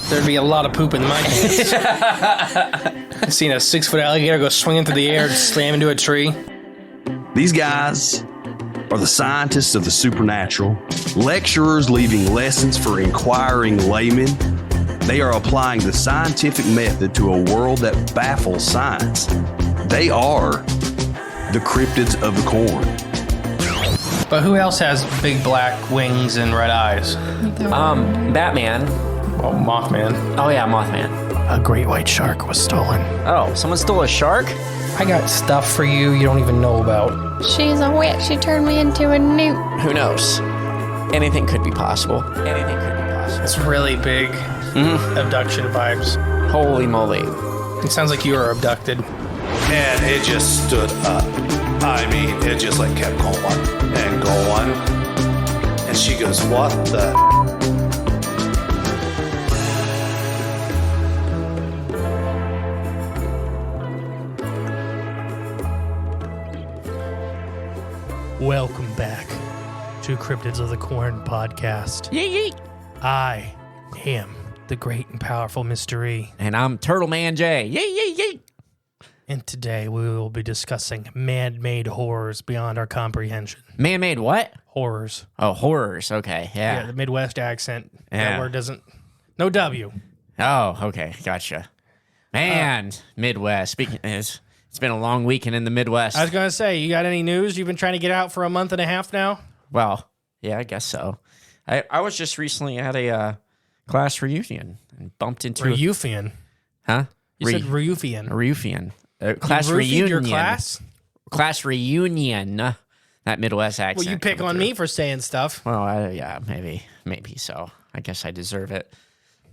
there'd be a lot of poop in my pants. I've seen a 6-foot alligator go swinging through the air and slam into a tree. These guys are the scientists of the supernatural, lecturers leaving lessons for inquiring laymen. They are applying the scientific method to a world that baffles science. They are the cryptids of the corn. But who else has big black wings and red eyes? Batman. Oh, Mothman. Oh yeah, Mothman. A great white shark was stolen. Oh, someone stole a shark? I got stuff for you don't even know about. She's a witch. She turned me into a newt. Who knows? Anything could be possible. Anything could be possible. It's really big abduction vibes. Holy moly. It sounds like you were abducted. And it just stood up. I mean, it just like kept going and going. And she goes, what the? Welcome back to Cryptids of the Corn podcast. Yee. I am the great and powerful Mystery. And I'm Turtle Man J. Yee. And today we will be discussing man-made horrors beyond our comprehension. Man-made what? Horrors. Oh, horrors. Okay, Yeah, yeah. the Midwest accent. Yeah. That word doesn't... No W. Oh, okay, gotcha. Man, Midwest. Speaking, it's been a long weekend in the Midwest. I was going to say, you got any news you've been trying to get out for a month and a half now? Well, yeah, I guess so. I was just recently at a class reunion and bumped into Reufian. Huh? You said Reufian. Reufian. Class You roofied reunion. your class? Class reunion. That Midwest accent. Well, you pick on me for saying stuff. Well, yeah, maybe so. I guess I deserve it.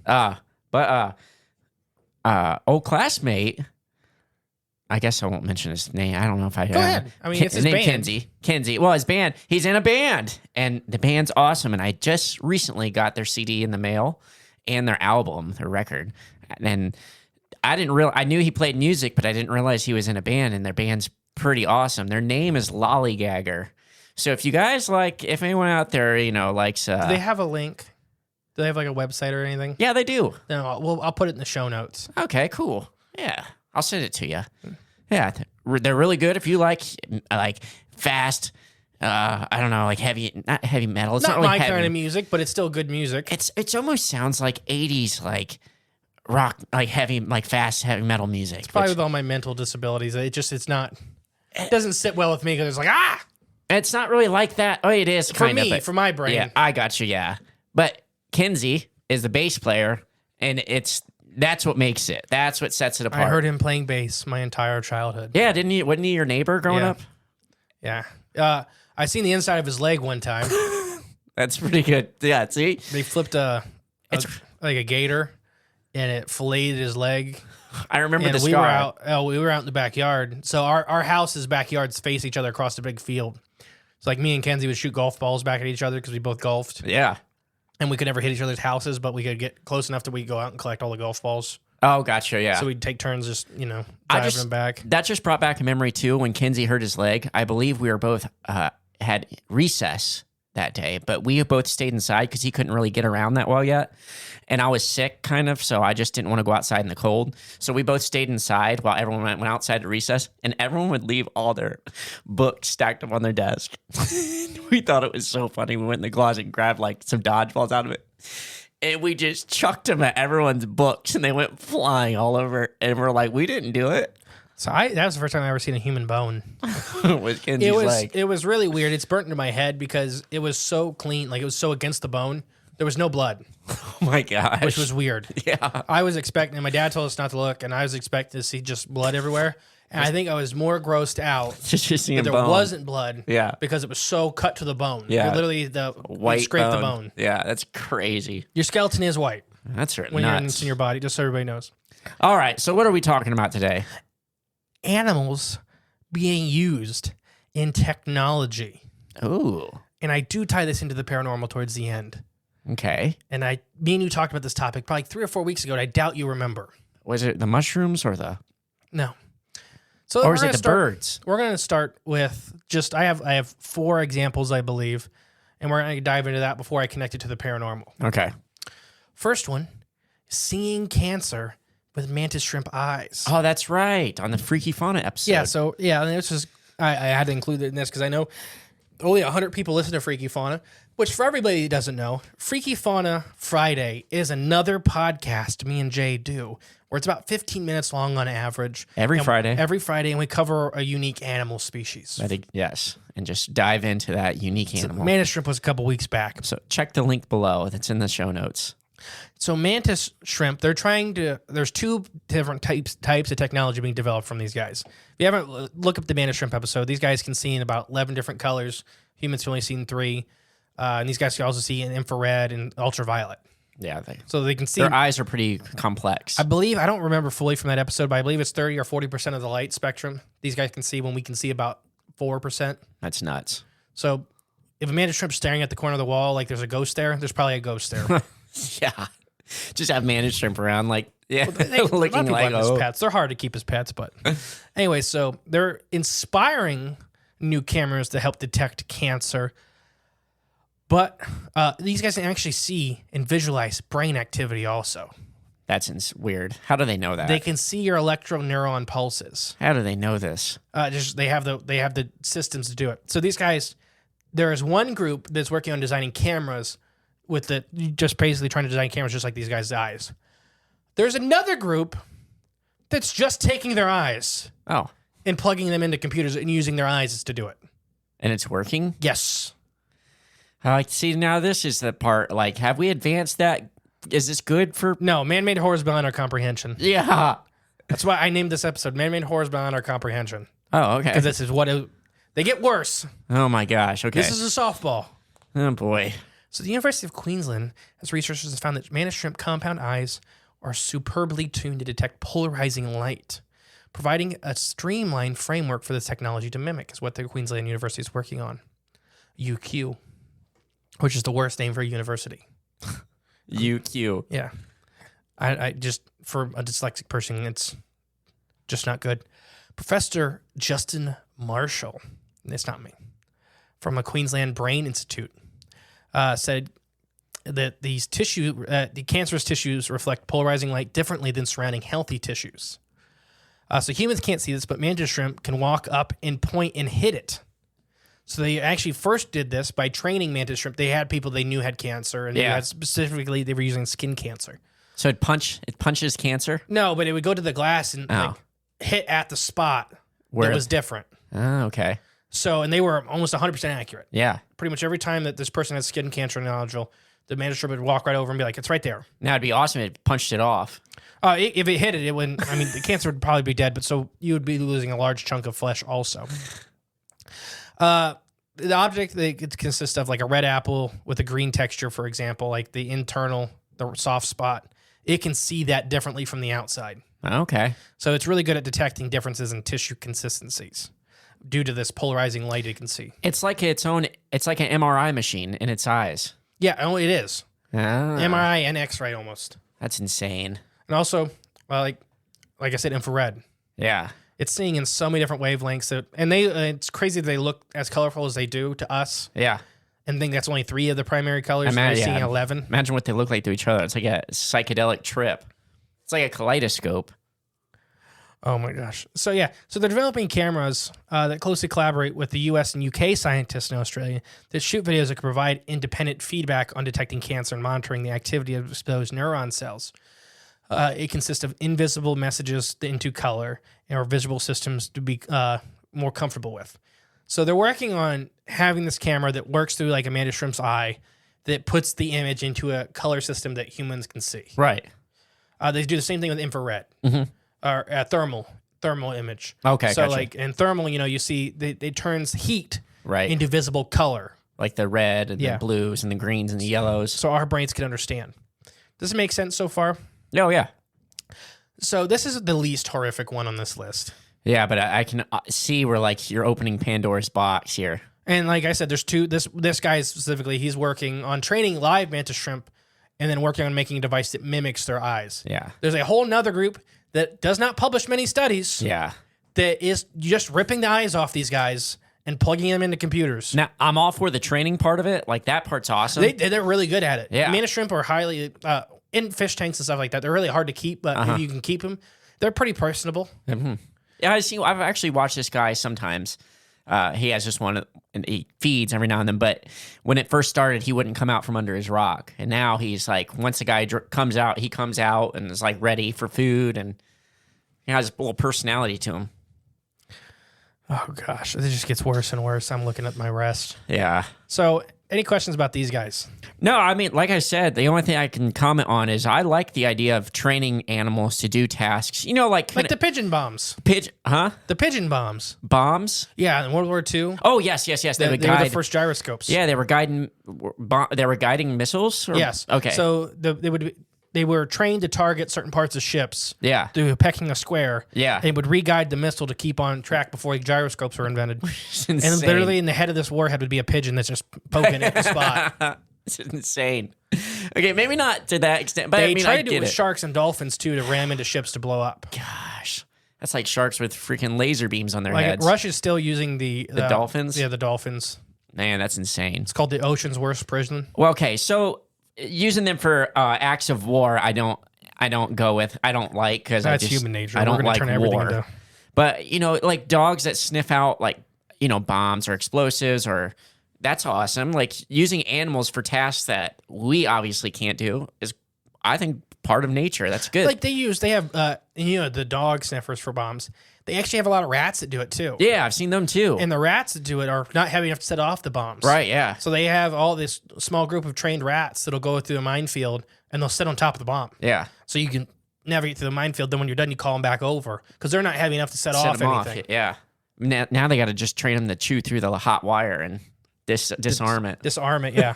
Old classmate. I guess I won't mention his name. I don't know if I. Go ahead. I mean, it's his band. Kenzie. Well, his band. He's in a band, and the band's awesome. And I just recently got their CD in the mail, and their album, their record, and. I knew he played music, but I didn't realize he was in a band, and their band's pretty awesome. Their name is Lollygagger. So if you guys if anyone out there, likes... Do they have a link? Do they have like a website or anything? Yeah, they do. No, well, I'll put it in the show notes. Okay, cool. Yeah, I'll send it to you. Yeah, they're really good if you like fast... I don't know, not heavy metal. It's not really my heavy. kind of music, but it's still good music. It almost sounds like 80s, rock, fast heavy metal music. It's probably with all my mental disabilities. It doesn't sit well with me because it's It's not really like that. Oh, it is kind of. For me, for my brain. Yeah, I got you, yeah. But Kenzie is the bass player, and that's what makes it. That's what sets it apart. I heard him playing bass my entire childhood. Yeah, wasn't he your neighbor growing up? Yeah. I seen the inside of his leg one time. That's pretty good. Yeah, see? They flipped a gator, and it filleted his leg. I remember and the we scar. we were out in the backyard. So our house's backyards face each other across the big field. It's like me and Kenzie would shoot golf balls back at each other because we both golfed. Yeah. And we could never hit each other's houses, but we could get close enough that we could go out and collect all the golf balls. Oh, gotcha, yeah. So we'd take turns just, driving them back. That just brought back a memory, too, when Kenzie hurt his leg. I believe we were both had recess that day, but we both stayed inside because he couldn't really get around that well yet. And I was sick, kind of, so I just didn't want to go outside in the cold. So we both stayed inside while everyone went outside to recess, and everyone would leave all their books stacked up on their desk. We thought it was so funny. We went in the closet and grabbed, some dodgeballs out of it. And we just chucked them at everyone's books, and they went flying all over. And we're like, we didn't do it. So that was the first time I ever seen a human bone. With Kenzie's leg. It was really weird. It's burnt into my head because it was so clean, it was so against the bone. There was no blood. Oh my gosh. Which was weird. Yeah. I was expecting, and my dad told us not to look, and I was expecting to see just blood everywhere. And I think I was more grossed out just seeing that there wasn't blood. Yeah. Because it was so cut to the bone. Yeah. Literally white scrape the bone. Yeah, that's crazy. Your skeleton is white. That's right. When it's in your body, just so everybody knows. All right, so what are we talking about today? Animals being used in technology. Ooh. And I do tie this into the paranormal towards the end. Okay. And me and you talked about this topic probably 3 or 4 weeks ago, and I doubt you remember. Was it the mushrooms or the... No. So or is it the birds? We're going to start with I have 4 examples, I believe, and we're going to dive into that before I connect it to the paranormal. Okay. First one seeing cancer with mantis shrimp eyes. Oh, that's right. On the Freaky Fauna episode. Yeah, so and this is I had to include it in this because I know only 100 people listen to Freaky Fauna, which for everybody who doesn't know, Freaky Fauna Friday is another podcast me and Jay do where it's about 15 minutes long on average. Every Friday. Every Friday, and we cover a unique animal species. I think, yes. And just dive into that unique animal. Mantis shrimp was a couple weeks back. So check the link below that's in the show notes. So mantis shrimp, they're trying to. There's two different types of technology being developed from these guys. If you haven't look up the mantis shrimp episode, these guys can see in about 11 different colors. Humans have only seen 3, and these guys can also see in infrared and ultraviolet. Yeah, So they can see. their eyes are pretty complex. I believe I don't remember fully from that episode, but I believe it's 30 or 40% of the light spectrum these guys can see when we can see about 4%. That's nuts. So if a mantis shrimp's staring at the corner of the wall like there's a ghost there, there's probably a ghost there. Yeah. Just have managed shrimp around like, yeah, A lot of looking people like, have as pets. They're hard to keep as pets, but anyway, so they're inspiring new cameras to help detect cancer. But these guys can actually see and visualize brain activity also. That's weird. How do they know that? They can see your electroneuron pulses. How do they know this? They have the systems to do it. So these guys, there is one group that's working on designing cameras with just basically trying to design cameras just like these guys' eyes. There's another group that's just taking their eyes Oh, and plugging them into computers and using their eyes to do it. and it's working? Yes. See, now this is the part, like, have we advanced that? Is this good for... No, man-made horrors beyond our comprehension. Yeah. That's why I named this episode Man-Made Horrors Beyond Our Comprehension. Oh, okay. Because this is they get worse. Oh, my gosh. Okay. This is a softball. Oh, boy. So the University of Queensland, as researchers have found that mantis shrimp compound eyes are superbly tuned to detect polarizing light, providing a streamlined framework for this technology to mimic, is what the Queensland University is working on. UQ, which is the worst name for a university. UQ. Yeah. I just, for a dyslexic person, it's just not good. Professor Justin Marshall, it's not me, from a Queensland Brain Institute, said that the cancerous tissues reflect polarizing light differently than surrounding healthy tissues. So humans can't see this, but mantis shrimp can walk up and point and hit it. So they actually first did this by training mantis shrimp. They had people they knew had cancer, and specifically they were using skin cancer. So it punches cancer? No, but it would go to the glass and like, hit at the spot where it was different. Oh, okay. So, and they were almost 100% accurate. Yeah. Pretty much every time that this person had skin cancer nodule, the mantis shrimp would walk right over and be like, it's right there. Now it'd be awesome if it punched it off. If it hit it, it wouldn't, I mean, the cancer would probably be dead, but so you would be losing a large chunk of flesh also. The object, it consists of like a red apple with a green texture, for example, like the soft spot. It can see that differently from the outside. Okay. So it's really good at detecting differences in tissue consistencies due to this polarizing light it can see. It's like it's like an MRI machine in its eyes. Yeah, it is. Ah, MRI and X-ray almost. that's insane. And also, like I said, infrared. Yeah. It's seeing in so many different wavelengths. It's crazy that they look as colorful as they do to us. Yeah. And think that's only 3 of the primary colors. They're seeing 11. Imagine what they look like to each other. It's like a psychedelic trip. It's like a kaleidoscope. Oh my gosh. So they're developing cameras that closely collaborate with the US and UK scientists in Australia that shoot videos that can provide independent feedback on detecting cancer and monitoring the activity of exposed neuron cells. It consists of invisible messages into color or visible systems to be more comfortable with. So they're working on having this camera that works through like a mantis shrimp's eye that puts the image into a color system that humans can see. Right. They do the same thing with infrared or thermal image. Okay, so gotcha. like in thermal, you see it turns heat Right. into visible color. Like the red and the blues and the greens and the yellows. So our brains can understand. Does it make sense so far? Oh, yeah. So this is the least horrific one on this list. Yeah, but I can see where like you're opening Pandora's box here. And like I said, there's 2. This guy specifically, he's working on training live mantis shrimp and then working on making a device that mimics their eyes. Yeah. There's a whole nother group that does not publish many studies. Yeah. That is just ripping the eyes off these guys and plugging them into computers. Now, I'm all for the training part of it. Like, that part's awesome. They're really good at it. Yeah. Mantis shrimp are highly in fish tanks and stuff like that. They're really hard to keep, but if you can keep them, they're pretty personable. Yeah, I've actually watched this guy sometimes. He has just one, and he feeds every now and then. But when it first started, he wouldn't come out from under his rock, and now he's like, once the guy comes out, he comes out and is like ready for food, and he has a little personality to him. Oh gosh, it just gets worse and worse. I'm looking at my rest. Yeah. So, any questions about these guys? No, I mean, like I said, the only thing I can comment on is I like the idea of training animals to do tasks. You know, like the pigeon bombs. The pigeon bombs. Bombs? Yeah, in World War II. Oh, yes. They were the first gyroscopes. Yeah, they were guiding missiles? Yes. Okay. So they were trained to target certain parts of ships. Yeah. Through pecking a square. Yeah. They would re-guide the missile to keep on track before the gyroscopes were invented. Insane. And literally in the head of this warhead would be a pigeon that's just poking at the spot. It's insane. Okay, maybe not to that extent, but They tried to do it with sharks and dolphins too, to ram into ships to blow up. Gosh, that's like sharks with freaking laser beams on their like heads. Russia's still using the dolphins. Yeah, the dolphins. Man, that's insane. It's called the ocean's worst prison. Well, okay, so using them for acts of war, I don't go with. I don't like because that's human nature. I don't We're like turn everything war. into... But like dogs that sniff out bombs or explosives or. That's awesome. Like using animals for tasks that we obviously can't do is, I think, part of nature. That's good. Like they have the dog sniffers for bombs. They actually have a lot of rats that do it too. Yeah, I've seen them too. And the rats that do it are not heavy enough to set off the bombs. Right, yeah. So they have all this small group of trained rats that'll go through a minefield and they'll sit on top of the bomb. Yeah. So you can navigate through the minefield. Then when you're done, you call them back over because they're not heavy enough to set off anything. Yeah. Now they got to just train them to chew through the hot wire and disarm it. Disarm it, yeah.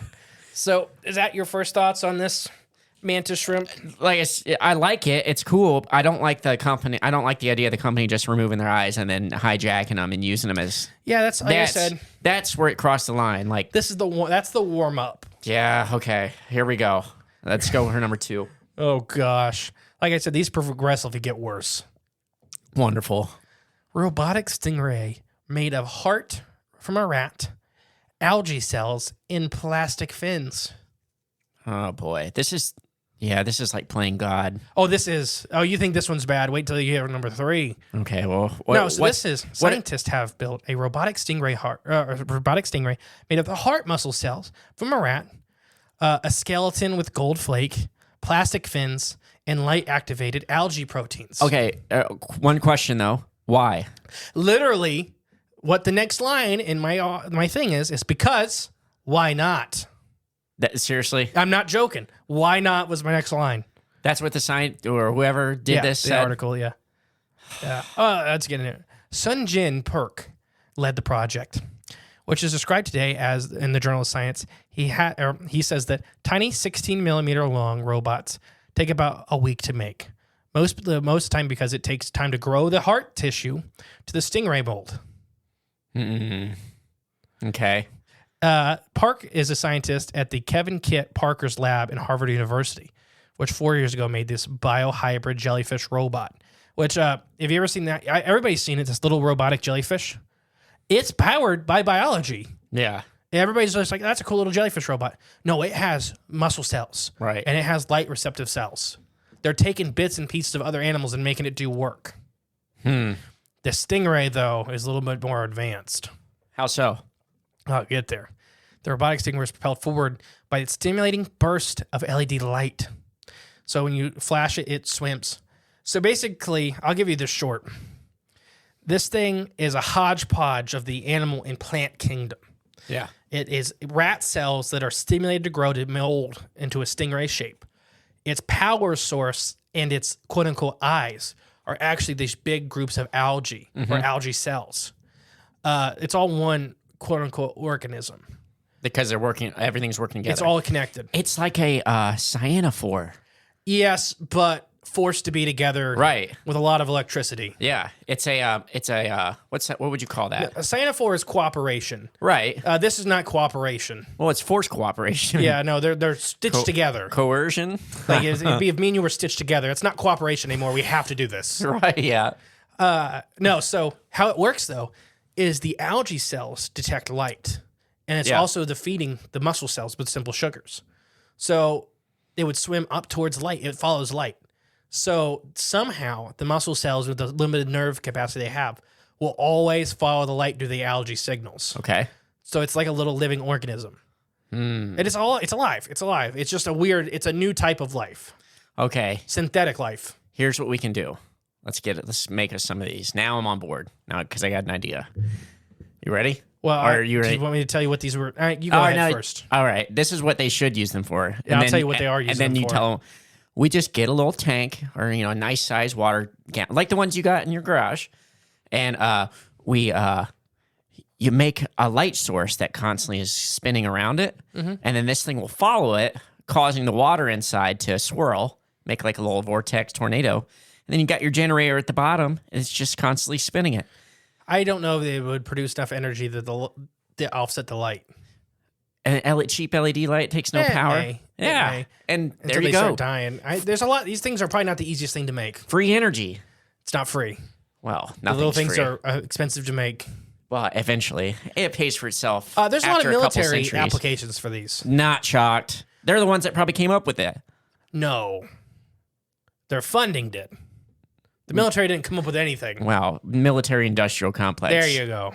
So is that your first thoughts on this mantis shrimp? Like I like it. It's cool. I don't like the company. I don't like the idea of the company just removing their eyes and then hijacking them and using them as. Yeah, that's like I said. That's where it crossed the line. Like that's the warm up. Yeah. Okay. Here we go. Let's go for number 2. Oh gosh. Like I said, these progressively get worse. Wonderful. Robotic stingray made of heart from a rat, algae cells in plastic fins. Oh boy, this is like playing God. Oh, you think this one's bad? Wait till you hear number 3. Okay, well, scientists have built a robotic stingray made of the heart muscle cells from a rat, a skeleton with gold flake, plastic fins, and light activated algae proteins. Okay, one question though, why? Literally. What the next line in my thing is because why not? Seriously? I'm not joking. Why not was my next line. That's what the science or whoever did this the said? article, yeah. Oh, that's getting it. Sun Jin Perk led the project, which is described today as in the Journal of Science. He says that tiny 16 millimeter long robots take about a week to make. Most of the time because it takes time to grow the heart tissue to the stingray mold. Okay. Park is a scientist at the Kevin Kit Parker's lab in Harvard University, which 4 years ago made this biohybrid jellyfish robot. Which, have you ever seen that? Everybody's seen it, this little robotic jellyfish. It's powered by biology. Yeah. Everybody's just like, that's a cool little jellyfish robot. No, it has muscle cells. Right. And it has light receptive cells. They're taking bits and pieces of other animals and making it do work. The stingray, though, is a little bit more advanced. How so? I'll get there. The robotic stingray is propelled forward by its stimulating burst of LED light. So when you flash it, it swims. So basically, I'll give you this short. This thing is a hodgepodge of the animal and plant kingdom. Yeah. It is rat cells that are stimulated to grow to mold into a stingray shape. Its power source and its quote-unquote eyes are actually these big groups of algae or algae cells. It's all one quote-unquote organism. Because everything's working together. It's all connected. It's like a cyanophore. Yes, but forced to be together right with a lot of electricity. Yeah. It's a what's that? What would you call that? A cyanophore is cooperation. Right. This is not cooperation. Well, it's forced cooperation. Yeah, no, they're stitched together. Coercion? Like it'd be if me and you were stitched together. It's not cooperation anymore. We have to do this. Right, yeah. No, so how it works though is the algae cells detect light. And it's also feeding the muscle cells with simple sugars. So they would swim up towards light. It follows light. So somehow the muscle cells with the limited nerve capacity they have will always follow the light due to the algae signals. Okay. So it's like a little living organism. And it's alive. It's alive. It's just it's a new type of life. Okay. Synthetic life. Here's what we can do. Let's make us some of these. Now I'm on board. Now, because I got an idea. You ready? Well, are you ready? Do you want me to tell you what these were? All right, you go ahead first. All right. This is what they should use them for. Yeah, I'll tell you what they are using them for. And then you tell them, we just get a little tank or, a nice size water gallon, like the ones you got in your garage. And you make a light source that constantly is spinning around it. And then this thing will follow it, causing the water inside to swirl, make like a little vortex tornado. And then you got your generator at the bottom, and it's just constantly spinning it. I don't know if they would produce enough energy to offset the light. And cheap LED light takes no power. It yeah. And Until there you they go. start dying. There's a lot. These things are probably not the easiest thing to make. Free energy. It's not free. Well, The little nothing's things free. are expensive to make. Well, eventually. It pays for itself. There's a lot of after couple military centuries. applications for these. Not shocked. They're the ones that probably came up with it. No. Their funding did. The military didn't come up with anything. Wow. Military-industrial complex. There you go.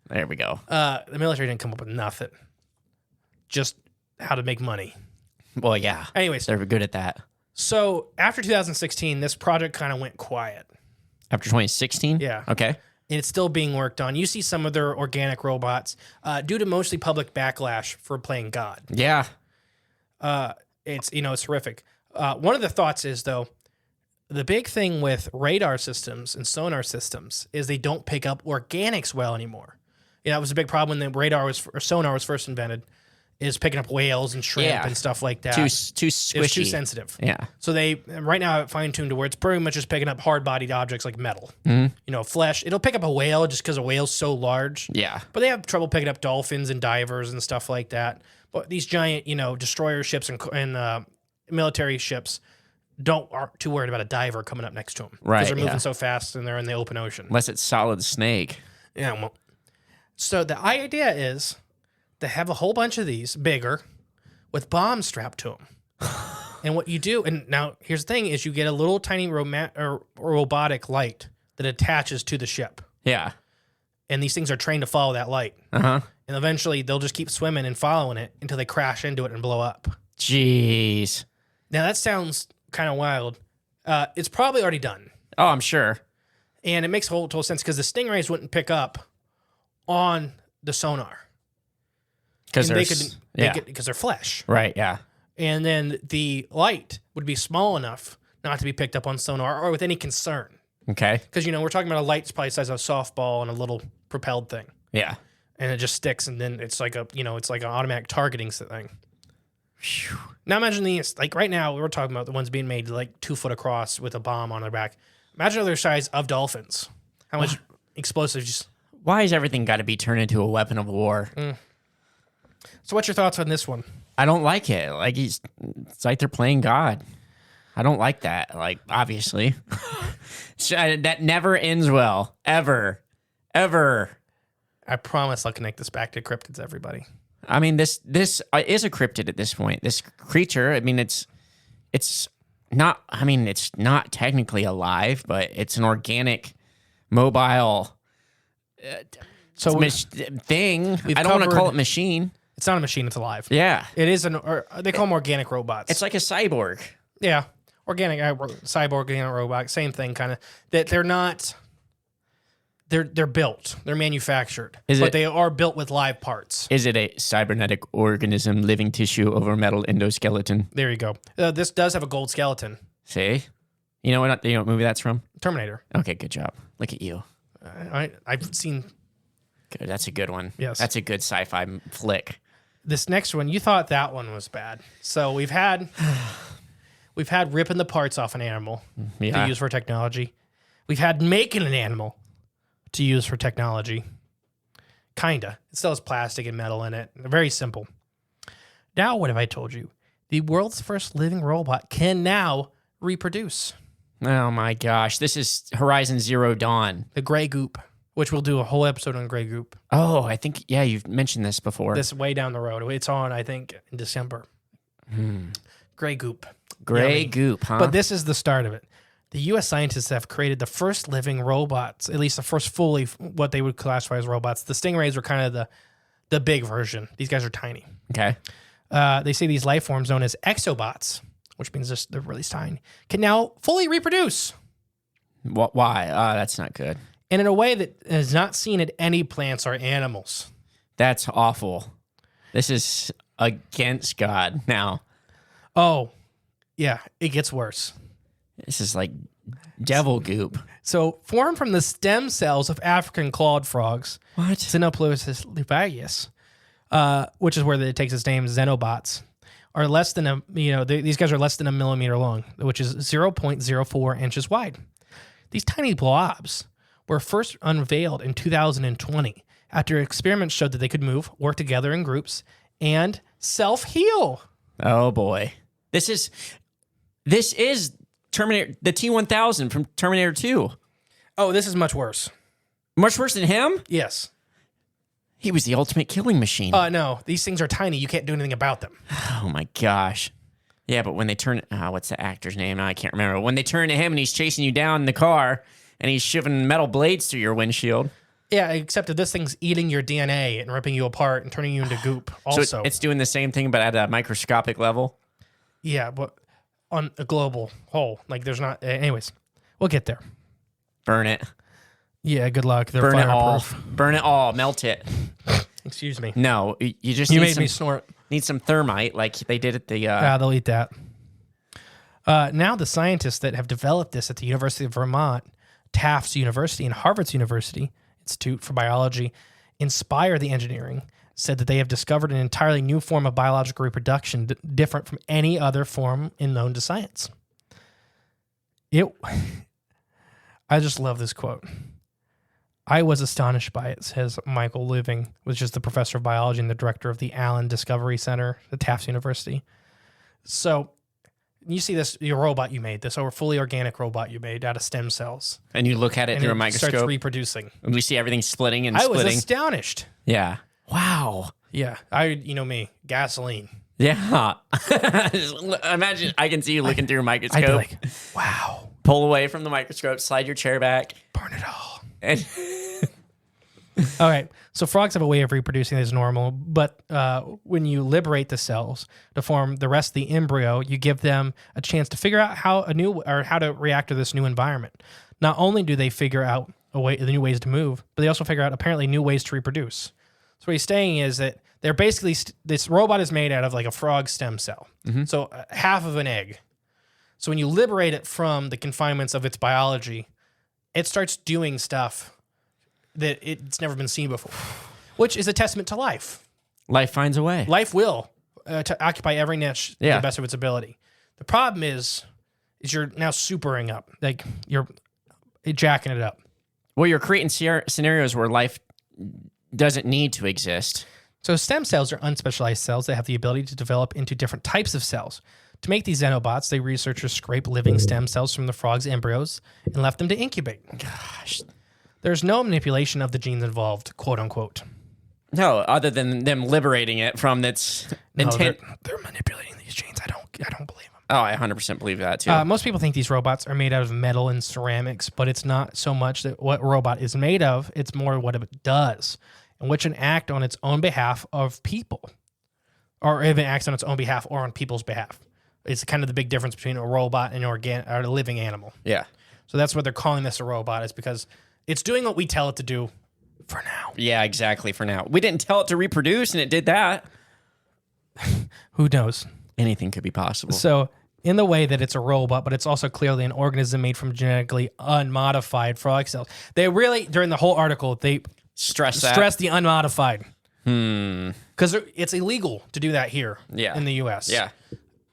There we go. The military didn't come up with nothing. Just how to make money. Well, yeah. Anyways, They're good at that. so after 2016, this project kind of went quiet. After 2016? Yeah. Okay. And it's still being worked on. You see some of their organic robots due to mostly public backlash for playing God. Yeah. It's horrific. One of the thoughts is, though, the big thing with radar systems and sonar systems is they don't pick up organics well anymore. That was a big problem when the sonar was first invented, is picking up whales and shrimp and stuff like that. Too squishy. It was too sensitive. Yeah. So they right now have it fine-tuned to where it's pretty much just picking up hard-bodied objects like metal. Flesh. It'll pick up a whale just because a whale's so large. Yeah. But they have trouble picking up dolphins and divers and stuff like that. But these giant, destroyer ships and military ships aren't too worried about a diver coming up next to them. Right, Because they're moving so fast and they're in the open ocean. Unless it's solid snake. Yeah. Well, so the idea is to have a whole bunch of these bigger with bombs strapped to them. And what you do, and now here's the thing, is you get a little tiny robotic light that attaches to the ship. Yeah. And these things are trained to follow that light. Uh-huh. And eventually they'll just keep swimming and following it until they crash into it and blow up. Jeez. Now that sounds kind of wild. It's probably already done. Oh, I'm sure. And it makes total sense because the stingrays wouldn't pick up on the sonar. Because they're flesh. Right, yeah. And then the light would be small enough not to be picked up on sonar or with any concern. Okay. Because, we're talking about a light probably the size of a softball and a little propelled thing. Yeah. And it just sticks, and then it's like it's like an automatic targeting thing. Whew. Now imagine these, like right now, we're talking about the ones being made like 2 foot across with a bomb on their back. Imagine their size of dolphins. How much explosives. Why has everything got to be turned into a weapon of war? So what's your thoughts on this one? I don't like it. Like it's like they're playing God. I don't like that. Like, obviously. That never ends well. Ever. Ever. I promise I'll connect this back to cryptids, everybody. I mean, this is a cryptid at this point. This creature, it's not technically alive, but it's an organic, mobile thing. I don't want to call it machine. It's not a machine, it's alive. Yeah. It is they call them organic robots. It's like a cyborg. Yeah. Organic, cyborg, organic robot, same thing kind of. That they're not, they're built, they're manufactured, but they are built with live parts. Is it a cybernetic organism, living tissue over metal endoskeleton? There you go. This does have a gold skeleton. See? You know what movie that's from? Terminator. Okay, good job. Look at you. I've seen. Good. That's a good one. Yes. That's a good sci-fi flick. This next one, you thought that one was bad. So we've had ripping the parts off an animal to use for technology. We've had making an animal to use for technology. Kinda. It still has plastic and metal in it. Very simple. Now, what have I told you? The world's first living robot can now reproduce. Oh my gosh. This is Horizon Zero Dawn. The gray goop, which we'll do a whole episode on gray goop. Oh, I think, you've mentioned this before. This way down the road. It's on, I think, in December. Gray goop. Gray Yummy. goop, huh? But this is the start of it. The U.S. scientists have created the first living robots, at least the first fully what they would classify as robots. The stingrays were kind of the big version. These guys are tiny. Okay. They say these life forms known as exobots, which means they're really tiny, can now fully reproduce. Why? That's not good. And in a way that is not seen in any plants or animals. That's awful. This is against God now. Oh, yeah, it gets worse. This is like devil goop. So, formed from the stem cells of African clawed frogs, What? Xenoploius lupagus, which is where it takes its name, xenobots, are less than these guys are less than a millimeter long, which is 0.04 inches wide. These tiny blobs were first unveiled in 2020 after experiments showed that they could move, work together in groups, and self-heal. Oh boy. This is Terminator, the T-1000 from Terminator 2. Oh, this is much worse. Much worse than him? Yes. He was the ultimate killing machine. No, these things are tiny. You can't do anything about them. Oh my gosh. Yeah, but when they turn, what's the actor's name? I can't remember. When they turn to him and he's chasing you down in the car and he's shoving metal blades through your windshield. Yeah, except that this thing's eating your DNA and ripping you apart and turning you into goop. Also, So it's doing the same thing, but at a microscopic level. yeah, but on a global whole, like there's not. Anyways, we'll get there. Burn it. Yeah, good luck. They're Burn it all. fireproof. Burn it all. Melt it. Excuse me. No, you just You need made some, me snort. need some thermite like they did at the... Yeah, they'll eat that. Now the scientists that have developed this at the University of Vermont, Tufts University, and Harvard's University Institute for Biology inspire the engineering, said that they have discovered an entirely new form of biological reproduction different from any other form known to science. I just love this quote. I was astonished by it, says Michael Living, which is the professor of biology and the director of the Allen Discovery Center at Tufts University. So you see this, your robot you made, this fully organic robot you made out of stem cells. and you look at it And through a it microscope. starts reproducing. and we see everything splitting and I was splitting. astonished. Yeah. Wow. Yeah, me, gasoline. Yeah. Imagine, I can see you looking through a I'd microscope. be like, wow, Pull away from the microscope, slide your chair back. burn it all. And All right, so frogs have a way of reproducing as normal, but when you liberate the cells to form the rest of the embryo, you give them a chance to figure out how to react to this new environment. Not only do they figure out the new ways to move, but they also figure out apparently new ways to reproduce. So what he's saying is that they're basically this robot is made out of like a frog stem cell, so half of an egg. So when you liberate it from the confinements of its biology, it starts doing stuff that it's never been seen before, which is a testament to life. life finds a way. Life will to occupy every niche to the best of its ability. The problem is you're now supering up, like you're jacking it up. Well, you're creating scenarios where life doesn't need to exist. So stem cells are unspecialized cells that have the ability to develop into different types of cells. To make these xenobots, researchers scraped living stem cells from the frog's embryos and left them to incubate. Gosh. There's no manipulation of the genes involved, quote unquote. No, other than them liberating it from its intent. They're manipulating these genes. I don't believe them. Oh, I 100% believe that too. Most people think these robots are made out of metal and ceramics, but it's not so much that what a robot is made of, it's more what it does, and which can act on its own behalf of people, or if it acts on its own behalf or on people's behalf. It's kind of the big difference between a robot and a living animal. Yeah. So that's what they're calling this a robot, is because it's doing what we tell it to do for now. Yeah, exactly. For now. We didn't tell it to reproduce and it did that. Who knows? Anything could be possible. So in the way that it's a robot, but it's also clearly an organism made from genetically unmodified frog cells. They really, during the whole article, they stress that. stress the unmodified. Because it's illegal to do that here in the U.S. Yeah.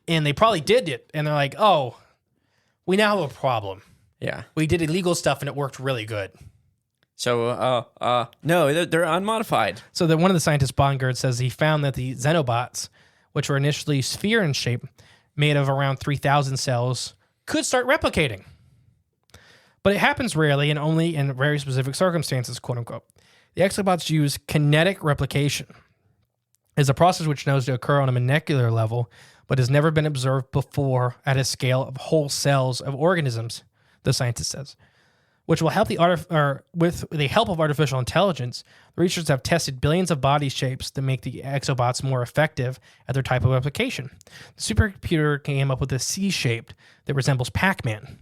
And they probably did it, and they're like, oh, we now have a problem. Yeah. We did illegal stuff, and it worked really good. So, no, they're unmodified. So one of the scientists, Bongard, says he found that the xenobots, which were initially sphere in shape, made of around 3,000 cells, could start replicating. But it happens rarely and only in very specific circumstances, quote unquote. The exobots use kinetic replication. It's a process which knows to occur on a molecular level, but has never been observed before at a scale of whole cells of organisms, the scientist says. Which will help with the help of artificial intelligence, the researchers have tested billions of body shapes to make the exobots more effective at their type of application. The supercomputer came up with a C-shaped that resembles Pacman.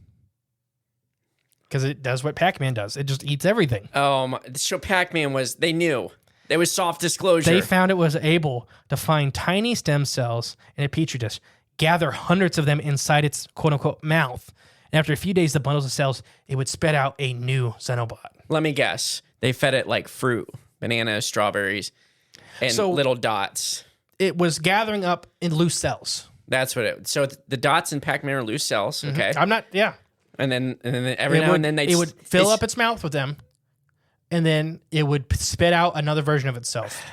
Because it does what Pacman does. It just eats everything. So Pacman was, they knew. There was soft disclosure. They found it was able to find tiny stem cells in a petri dish, gather hundreds of them inside its quote-unquote mouth, and after a few days, the bundles of cells, it would spit out a new xenobot. Let me guess. They fed it like fruit, bananas, strawberries, and little dots. It was gathering up in loose cells. That's what it. So the dots in Pacman are loose cells. Okay. I'm not. Yeah. And then every now and then it would fill up its mouth with them, and then it would spit out another version of itself.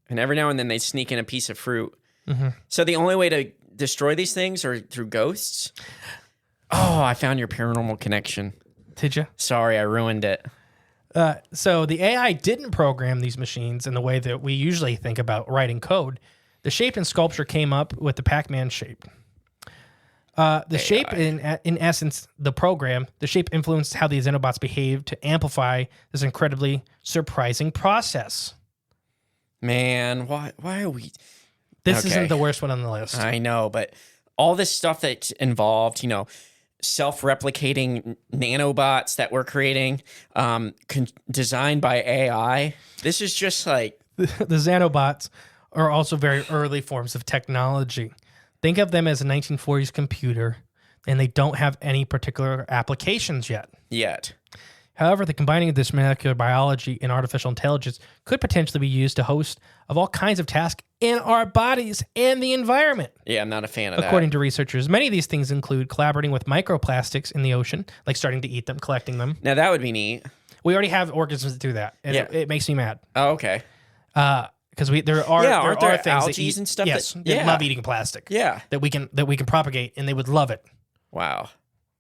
And every now and then they sneak in a piece of fruit. Mm-hmm. So the only way to destroy these things are through ghosts. Oh, I found your paranormal connection. Did you? Sorry, I ruined it. So the AI didn't program these machines in the way that we usually think about writing code. The shape and sculpture came up with the Pacman shape. The shape, in essence, the program, the shape influenced how these Xenobots behave to amplify this incredibly surprising process. Man, why are we... This isn't the worst one on the list. I know, but all this stuff that's involved, self-replicating nanobots that we're creating, designed by AI. This is just like... The Xenobots are also very early forms of technology. Think of them as a 1940s computer, and they don't have any particular applications yet. However, the combining of this molecular biology and artificial intelligence could potentially be used to host of all kinds of tasks in our bodies and the environment. Yeah, I'm not a fan of that. According to researchers, many of these things include collaborating with microplastics in the ocean, like starting to eat them, collecting them. Now, that would be neat. We already have organisms that do that, and it makes me mad. Oh, okay. Because there are things algae that eat, and stuff. Yes, that love eating plastic. Yeah, that we can propagate, and they would love it. Wow,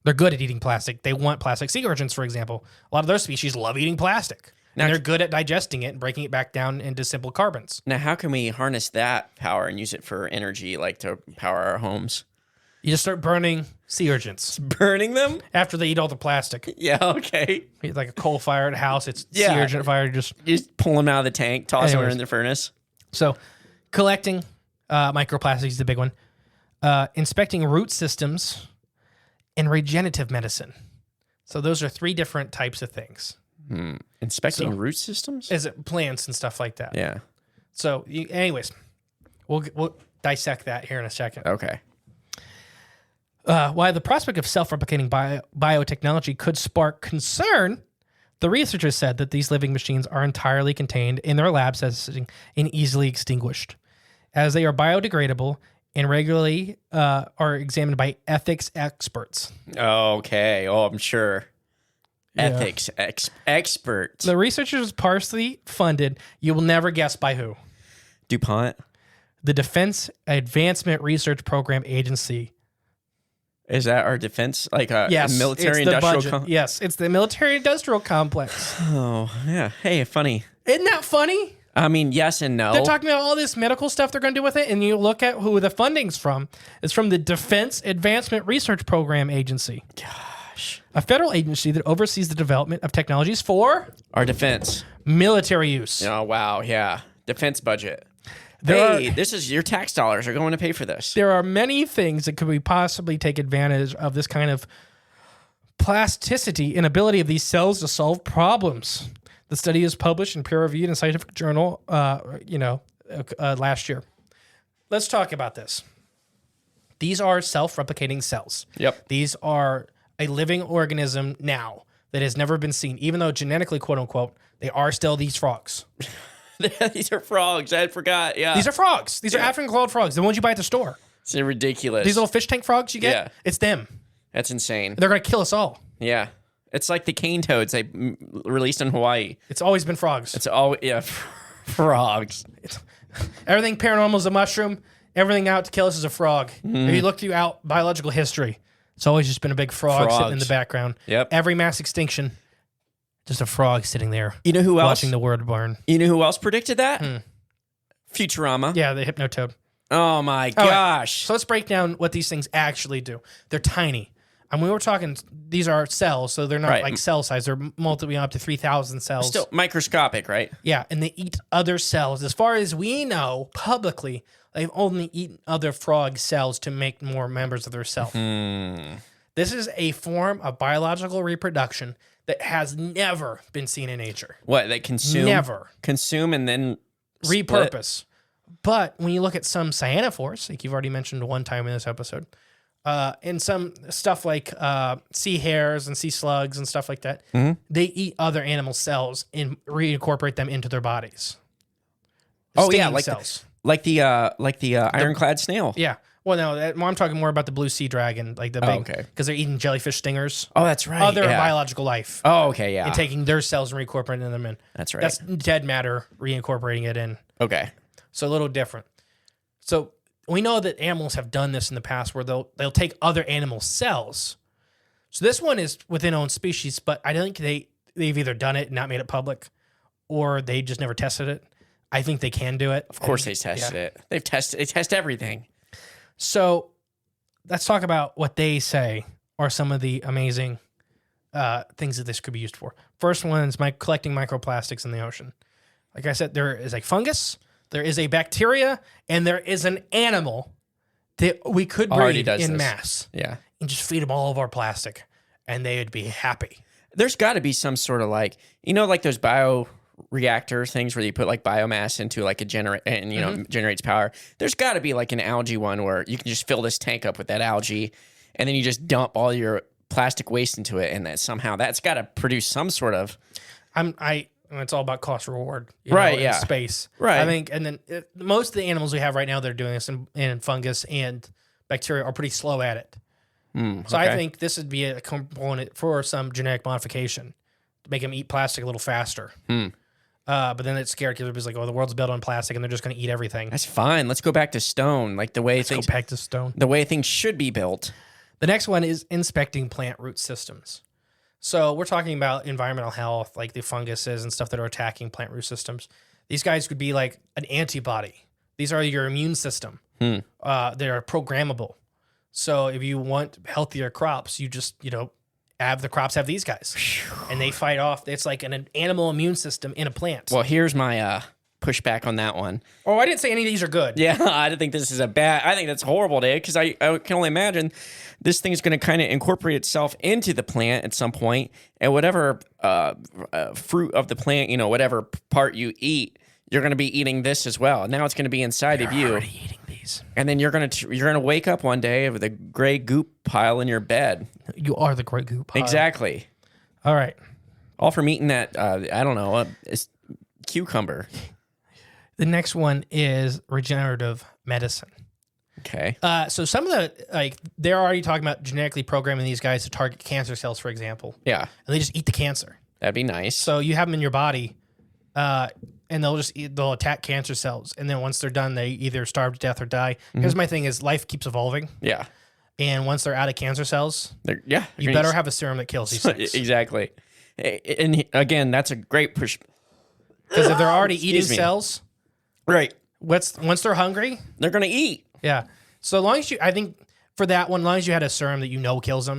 they're good at eating plastic. They want plastic. Sea urchins, for example, a lot of those species love eating plastic, and they're good at digesting it and breaking it back down into simple carbons. Now, how can we harness that power and use it for energy, like to power our homes? You just start burning sea urchins. Burning them? After they eat all the plastic. Yeah, okay. Like a coal-fired house, it's sea urchin fire. You just pull them out of the tank, toss them in the furnace. So, collecting microplastics is the big one. Inspecting root systems and regenerative medicine. So those are three different types of things. Inspecting root systems? Is it plants and stuff like that? Yeah. So, anyways, we'll dissect that here in a second. Okay. While the prospect of self-replicating biotechnology could spark concern, the researchers said that these living machines are entirely contained in their labs and easily extinguished, as they are biodegradable and regularly are examined by ethics experts. Okay. Oh, I'm sure. Yeah. Ethics experts. The researchers partially funded, you will never guess by who. DuPont? The Defense Advancement Research Program Agency. Is that our defense? Like a military industrial complex? Yes, it's the military industrial complex. Oh, yeah. Hey, funny. Isn't that funny? I mean, yes and no. They're talking about all this medical stuff they're going to do with it, and you look at who the funding's from. It's from the Defense Advancement Research Program Agency. Gosh. A federal agency that oversees the development of technologies for... our defense. Military use. Oh, wow. Yeah. Defense budget. This is your tax dollars are going to pay for this. There are many things that could we possibly take advantage of this kind of plasticity and ability of these cells to solve problems. The study is published and peer-reviewed in scientific journal, last year. Let's talk about this. These are self-replicating cells. Yep. These are a living organism now that has never been seen, even though genetically, quote unquote, they are still these frogs. These are frogs. I forgot. Yeah. These are frogs. These are African clawed frogs. The ones you buy at the store. It's ridiculous. These little fish tank frogs you get? Yeah. It's them. That's insane. They're going to kill us all. Yeah. It's like the cane toads they released in Hawaii. It's always been frogs. It's always, frogs. Everything paranormal is a mushroom. Everything out to kill us is a frog. If you look throughout biological history, it's always just been a big frog sitting in the background. Yep. Every mass extinction, just a frog sitting there. You know who else? Watching the world burn. You know who else predicted that? Futurama. Yeah, the Hypnotoad. Oh my All right, gosh. So let's break down what these things actually do. They're tiny. And we were talking, these are cells, so they're not Right. like cell size. They're multiplying up to 3,000 cells. Still microscopic, right? Yeah, and they eat other cells. As far as we know, publicly, they've only eaten other frog cells to make more members of their self. This is a form of biological reproduction that has never been seen in nature. What, they consume? Never. Consume and then split? Repurpose. But when you look at some cyanophores, like you've already mentioned one time in this episode, and some stuff like sea hares and sea slugs and stuff like that, they eat other animal cells and reincorporate them into their bodies. Oh, yeah, Stinging like cells. the ironclad snail. Yeah. Well, no, I'm talking more about the blue sea dragon, like the big, okay. because they're eating jellyfish stingers, Oh, that's right. other yeah. biological life, Oh, okay, yeah. and taking their cells and reincorporating them in. That's right. That's dead matter, reincorporating it in. Okay. So a little different. So we know that animals have done this in the past where they'll take other animal cells. So this one is within own species, but I think they've either done it and not made it public, or they just never tested it. I think they can do it. Of course they tested it. They test everything. So let's talk about what they say are some of the amazing things that this could be used for. First one is collecting microplastics in the ocean. Like I said, there is a fungus, there is a bacteria, and there is an animal that we could Already breed does in this. mass Yeah. and just feed them all of our plastic, and they would be happy. There's got to be some sort of like, like those bioreactor things where you put like biomass into like a generate and, generates power. There's got to be like an algae one where you can just fill this tank up with that algae and then you just dump all your plastic waste into it. And that somehow that's got to produce some sort of. It's all about cost reward, Right, in yeah. space. Right. I think, and then most of the animals we have right now that are doing this, and fungus and bacteria are pretty slow at it. So I okay. think this would be a component for some genetic modification to make them eat plastic a little faster. But then it's scared because it's like, oh, the world's built on plastic and they're just going to eat everything. That's fine. Let's go back to stone, like the way Let's go back to stone. the way things should be built. The next one is inspecting plant root systems. So we're talking about environmental health, like the funguses and stuff that are attacking plant root systems. These guys could be like an antibody. These are your immune system. They're programmable. So if you want healthier crops, you just, have the crops have these guys. And they fight off. It's like an animal immune system in a plant. Well, here's my pushback on that one. Oh, I didn't say any of these are good. Yeah, I don't think this is I think that's horrible, Dave, because I can only imagine this thing's going to kind of incorporate itself into the plant at some point, and whatever fruit of the plant, whatever part you eat, you're going to be eating this as well. Now it's going to be inside of you. Already eating these. And then you're going to wake up one day with a gray goop pile in your bed. You are the great goop. Exactly. All right. All from eating that, I don't know, cucumber. The next one is regenerative medicine. Okay. So some of the, they're already talking about genetically programming these guys to target cancer cells, for example. Yeah. And they just eat the cancer. That'd be nice. So you have them in your body, and they'll attack cancer cells. And then once they're done, they either starve to death or die. Here's my thing is life keeps evolving. Yeah. And once they're out of cancer cells, you better have a serum that kills these things. Exactly. And again, that's a great push. Because if they're already eating Excuse me. cells, Right. once they're hungry, They're going to eat. yeah. So long as I think for that one, as long as you had a serum that kills them,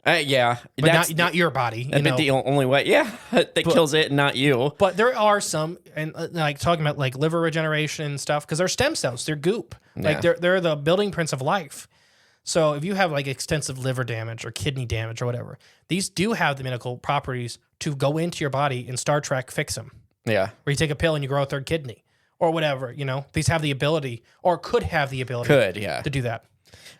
Yeah. but not your body. That'd be the only way. Yeah. That kills it, not you. But there are some, and talking about like liver regeneration and stuff, because they're stem cells, they're goop. Like they're the building prints of life. So if you have like extensive liver damage or kidney damage or whatever, these do have the medical properties to go into your body and Star Trek fix them. Yeah. Where you take a pill and you grow a third kidney or whatever, these have the ability or could have the ability to do that.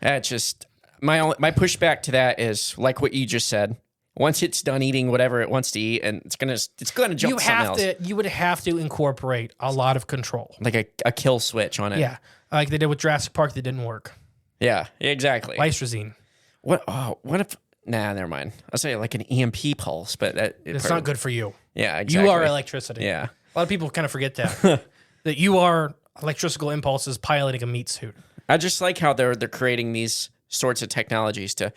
That's just my pushback to that is like what you just said. Once it's done eating whatever it wants to eat, and it's gonna jump to something else. You would have to incorporate a lot of control. Like a kill switch on it. Yeah. Like they did with Jurassic Park that didn't work. Yeah, exactly. Lysosine. What if Nah, never mind. I'll say like an EMP pulse, but It's not good for you. Yeah, exactly. You are electricity. Yeah. A lot of people kind of forget that. That you are electrical impulses piloting a meat suit. I just like how they're creating these sorts of technologies to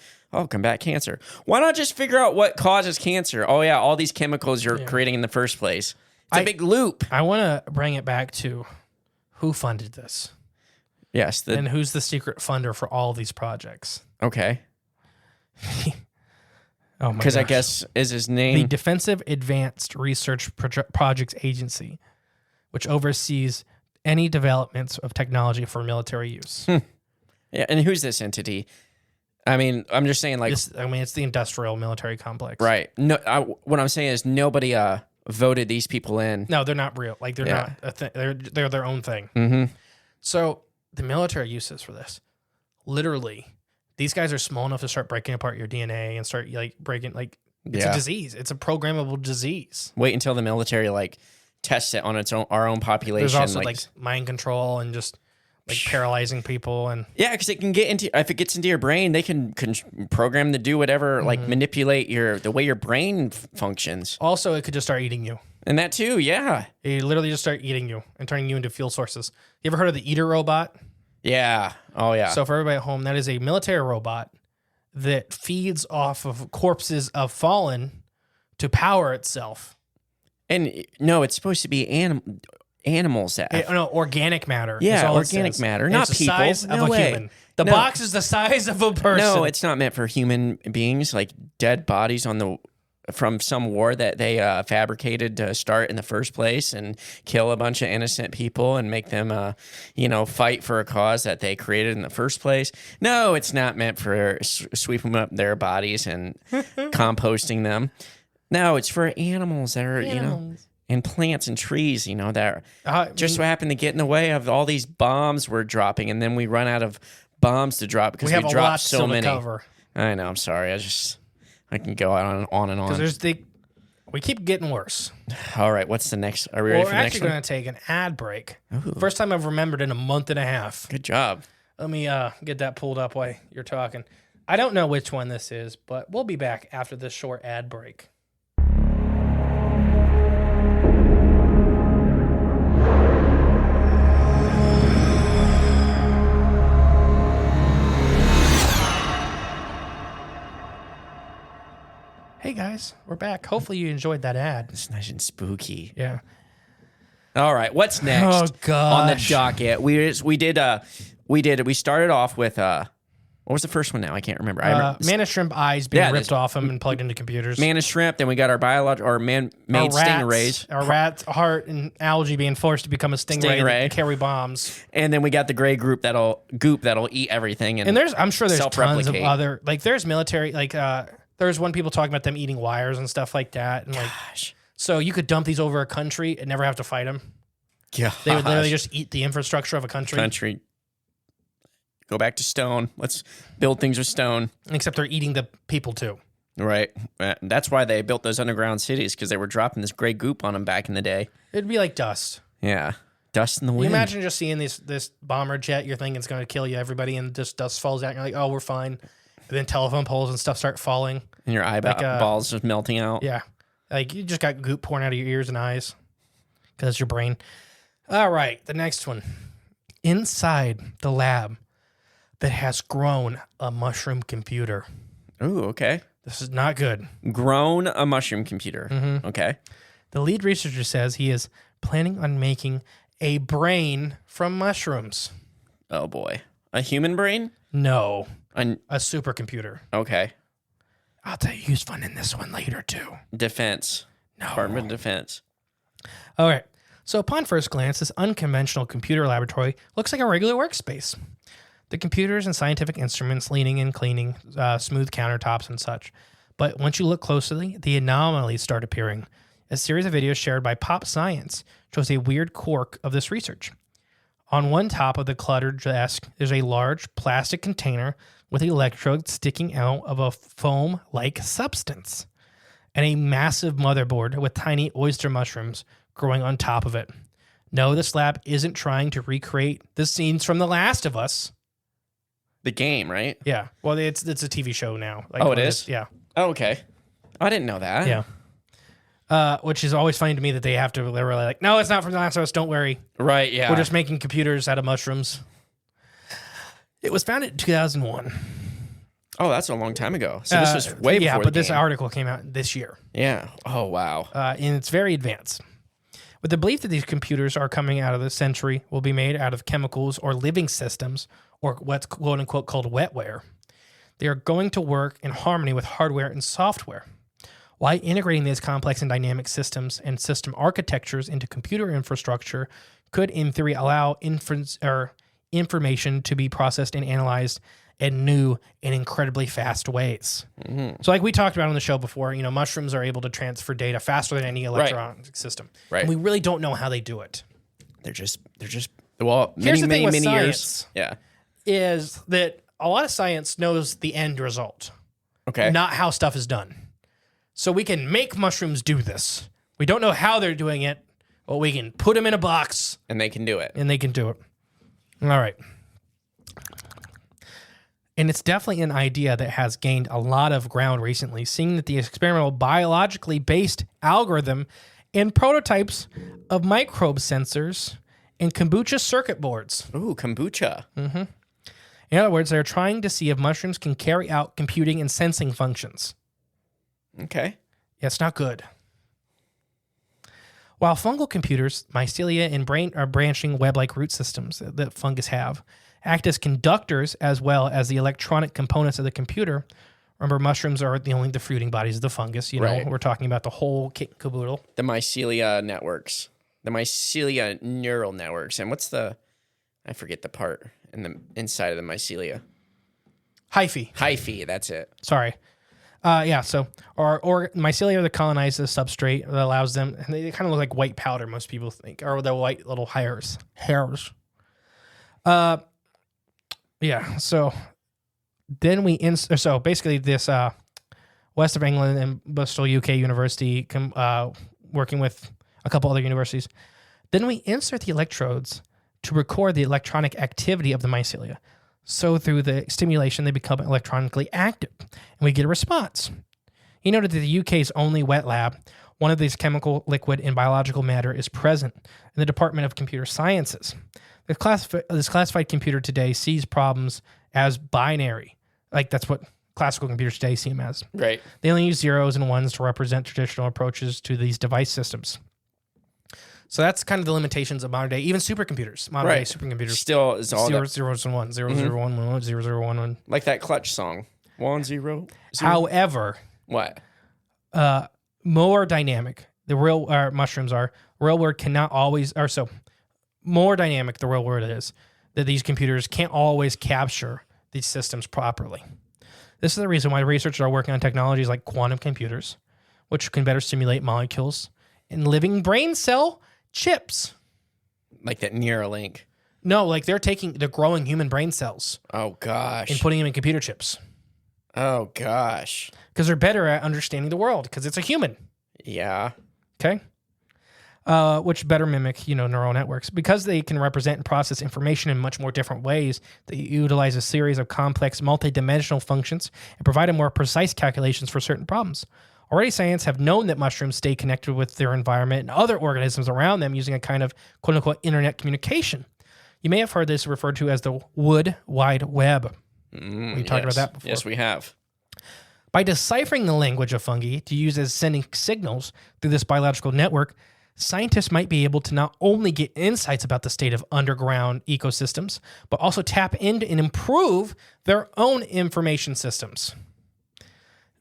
combat cancer. Why not just figure out what causes cancer? Oh yeah, all these chemicals you're creating in the first place. It's a big loop. I want to bring it back to who funded this. Yes. And who's the secret funder for all these projects? Okay. Oh my Because I gosh. guess is his The name. Defensive Advanced Research Projects Agency, which oversees any developments of technology for military use. Yeah. And who's this entity? I mean, I'm just saying, like, It's the industrial military complex. right. No, what I'm saying is nobody voted these people in. No, they're not real. Like they're Yeah. not a thing. They're their own thing. Mm-hmm. So the military uses for this, literally, these guys are small enough to start breaking apart your DNA and start like breaking like it's a disease. It's a programmable disease. Wait until the military like tests it on our own population. There's also like mind control and just like paralyzing people and yeah, because it can get into if it gets into your brain, they can program to do whatever, like manipulate the way your brain functions. also it could just start eating you. And that too, yeah. It literally just start eating you and turning you into fuel sources. You ever heard of the Eater robot? Yeah. Oh yeah. So for everybody at home, that is a military robot that feeds off of corpses of fallen to power itself. and no, it's supposed to be animals that Organic matter. Yeah, is all it organic says. matter, And not it's the people. size of No a way. human. The No. box is the size of a person. No, it's not meant for human beings, like dead bodies from some war that they fabricated to start in the first place and kill a bunch of innocent people and make them, fight for a cause that they created in the first place. No, it's not meant for sweeping up their bodies and composting them. No, it's for animals that are, and plants and trees, that just so happen to get in the way of all these bombs we're dropping. And then we run out of bombs to drop because we have we a dropped lot so still many. to cover. I know. I'm sorry. I can go on and on. Because we keep getting worse. All right. What's the next? Are we ready We're for the next actually one? going to take an ad break. First time I've remembered in a month and a half. Good job. Let me get that pulled up while you're talking. I don't know which one this is, but we'll be back after this short ad break. Hey guys, we're back. Hopefully you enjoyed that ad. It's nice and spooky. Yeah. All right. What's next? Oh, On the gosh. docket, we started off with what was the first one now? I can't remember. I remember Man of shrimp eyes being Yeah, ripped this- off him and plugged into computers. man of shrimp. Then we got our man-made stingrays. Our rat's heart and algae being forced to become a stingray, Stingray. that carry bombs. And then we got the gray goop that'll eat everything. And I'm sure there's tons of self-replicate. other, like there's military, there's one people talking about them eating wires and stuff like that. And Gosh. so you could dump these over a country and never have to fight them. They would literally just eat the infrastructure of a country. Go back to stone. Let's build things with stone. Except they're eating the people too. Right. That's why they built those underground cities, because they were dropping this gray goop on them back in the day. It'd be like dust. Yeah. Dust in the Can wind. you imagine just seeing this bomber jet, you're thinking it's going to kill you, everybody, and just dust falls out, and you're like, oh, we're fine. And then telephone poles and stuff start falling. And your eyeballs just melting out. Yeah. Like you just got goop pouring out of your ears and eyes because it's your brain. All right. The next one. Inside the lab that has grown a mushroom computer. Ooh, okay. This is not good. Grown a mushroom computer. Mm-hmm. Okay. The lead researcher says he is planning on making a brain from mushrooms. Oh, boy. A human brain? No. A supercomputer. Okay. I'll tell you who's funding this one later, too. Defense. No. Department of Defense. All right. So upon first glance, this unconventional computer laboratory looks like a regular workspace. The computers and scientific instruments leaning and cleaning, smooth countertops and such. But once you look closely, the anomalies start appearing. A series of videos shared by Pop Science shows a weird quirk of this research. On one top of the cluttered desk, there's a large plastic container with electrodes sticking out of a foam-like substance, and a massive motherboard with tiny oyster mushrooms growing on top of it. No, this lab isn't trying to recreate the scenes from The Last of Us. The game, right? Yeah. Well, it's a TV show now. Oh, it is? Yeah. Oh, okay. I didn't know that. Yeah. Which is always funny to me that they have to, they're really like, no, it's not from The Last of Us. Don't worry. Right, yeah. We're just making computers out of mushrooms. It was founded in 2001. Oh, that's a long time ago. So this was way before Yeah, the but this game. article came out this year. Yeah. Oh, wow. And it's very advanced. With the belief that these computers are coming out of the century will be made out of chemicals or living systems, or what's quote unquote called wetware. They are going to work in harmony with hardware and software. While integrating these complex and dynamic systems and system architectures into computer infrastructure could, in theory, allow information to be processed and analyzed in new and incredibly fast ways. Mm-hmm. So like we talked about on the show before, mushrooms are able to transfer data faster than any electronic system. Right. And we really don't know how they do it. They're just Here's the thing with many science, years. Yeah. Is that a lot of science knows the end result. Okay. Not how stuff is done. So we can make mushrooms do this. We don't know how they're doing it, but we can put them in a box. And they can do it. And they can do it. All right. And it's definitely an idea that has gained a lot of ground recently, seeing that the experimental biologically based algorithm and prototypes of microbe sensors and kombucha circuit boards. Ooh, kombucha. Mm-hmm. In other words, they're trying to see if mushrooms can carry out computing and sensing functions. Okay. Yeah, it's not good. While fungal computers, mycelia and branching web-like root systems that fungus have, act as conductors as well as the electronic components of the computer. Remember, mushrooms are the fruiting bodies of the fungus. Right. We're talking about the whole kit and caboodle. The mycelia networks. The mycelia neural networks. And what's I forget the part in the inside of the mycelia. Hyphae, that's it. Sorry. So mycelia are the colonized substrate that allows them, and they kind of look like white powder, most people think, or the white little hairs. So then so basically this West of England and Bristol, UK University, working with a couple other universities. Then we insert the electrodes to record the electronic activity of the mycelia. So through the stimulation, they become electronically active, and we get a response. He noted that the UK's only wet lab, one of these chemical, liquid, and biological matter is present in the Department of Computer Sciences. This classified computer today sees problems as binary. Like that's what classical computers today see them as. Right. They only use zeros and ones to represent traditional approaches to these device systems. So that's kind of the limitations of modern day, even supercomputers. Modern day supercomputers still is all zeros and ones, 0, 0, 1. Like that Clutch song, 1 0. However, what? More dynamic the real mushrooms are. Real world cannot always, more dynamic the real world is, that these computers can't always capture these systems properly. This is the reason why researchers are working on technologies like quantum computers, which can better simulate molecules, and living brain cell chips. Like that Neuralink. No, like they're growing human brain cells. Oh, gosh. And putting them in computer chips. Oh, gosh. Because they're better at understanding the world, because it's a human. Yeah. Okay. Which better mimic, neural networks. Because they can represent and process information in much more different ways, they utilize a series of complex multidimensional functions and provide a more precise calculations for certain problems. Already, science have known that mushrooms stay connected with their environment and other organisms around them using a kind of quote-unquote internet communication. You may have heard this referred to as the Wood Wide Web. We talked about that before. Yes, we have. By deciphering the language of fungi to use as sending signals through this biological network, scientists might be able to not only get insights about the state of underground ecosystems, but also tap into and improve their own information systems.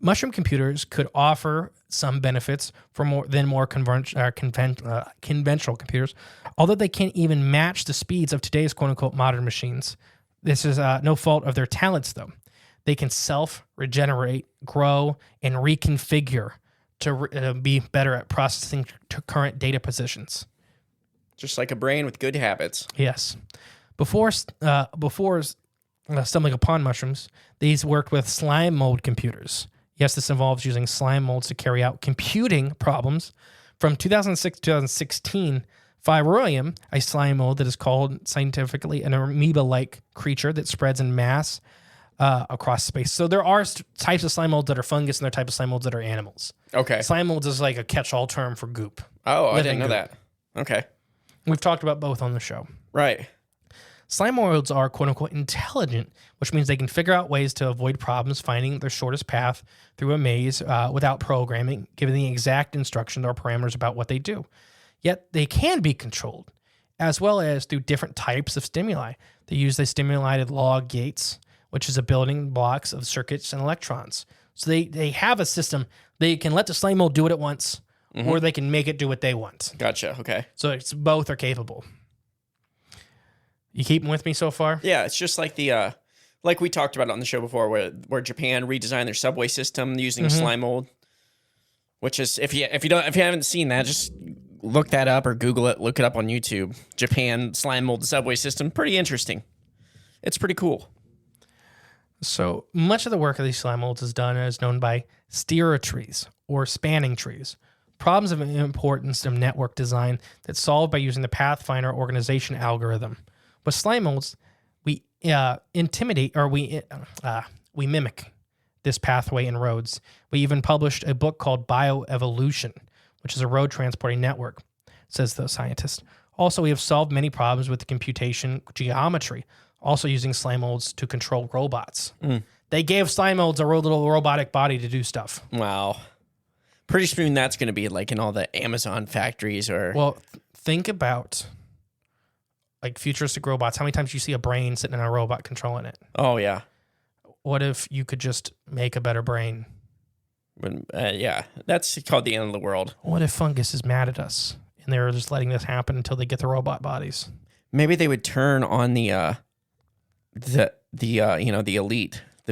Mushroom computers could offer some benefits for more conventional computers, although they can't even match the speeds of today's quote-unquote modern machines. This is no fault of their talents, though. They can self-regenerate, grow, and reconfigure to be better at processing current data positions. Just like a brain with good habits. Yes. Before stumbling upon mushrooms, these worked with slime mold computers. Yes, this involves using slime molds to carry out computing problems. From 2006 to 2016, Phyronium, a slime mold that is called scientifically an amoeba-like creature that spreads in mass across space. So there are types of slime molds that are fungus, and there are types of slime molds that are animals. Okay. Slime molds is like a catch-all term for goop. Oh, I didn't know that. Okay. We've talked about both on the show. Right. Slime molds are quote-unquote intelligent, which means they can figure out ways to avoid problems finding their shortest path through a maze without programming, giving the exact instructions or parameters about what they do. Yet they can be controlled, as well as through different types of stimuli. They use the stimulated log gates, which is a building blocks of circuits and electrons. So they have a system. They can let the slime mold do it at once, or they can make it do what they want. Gotcha. Okay. So it's both are capable. You keeping with me so far? Yeah, it's just like the like we talked about on the show before, where Japan redesigned their subway system using slime mold. Which is if you haven't seen that, just look that up or Google it. Look it up on YouTube. Japan slime mold subway system. Pretty interesting. It's pretty cool. So much of the work of these slime molds is done as known by steerer trees or spanning trees. Problems of importance of network design that's solved by using the Pathfinder organization algorithm. With slime molds, we we mimic this pathway in roads. We even published a book called Bioevolution, which is a road transporting network, says the scientist. Also, we have solved many problems with the computation geometry, also using slime molds to control robots. They gave slime molds a little robotic body to do stuff. Wow. Pretty soon that's going to be like in all the Amazon factories or... Well, think about like futuristic robots. How many times you see a brain sitting in a robot controlling it? Oh, yeah. What if you could just make a better brain? Yeah, that's called the end of the world. What if fungus is mad at us and they're just letting this happen until they get the robot bodies? Maybe they would turn on the elite, the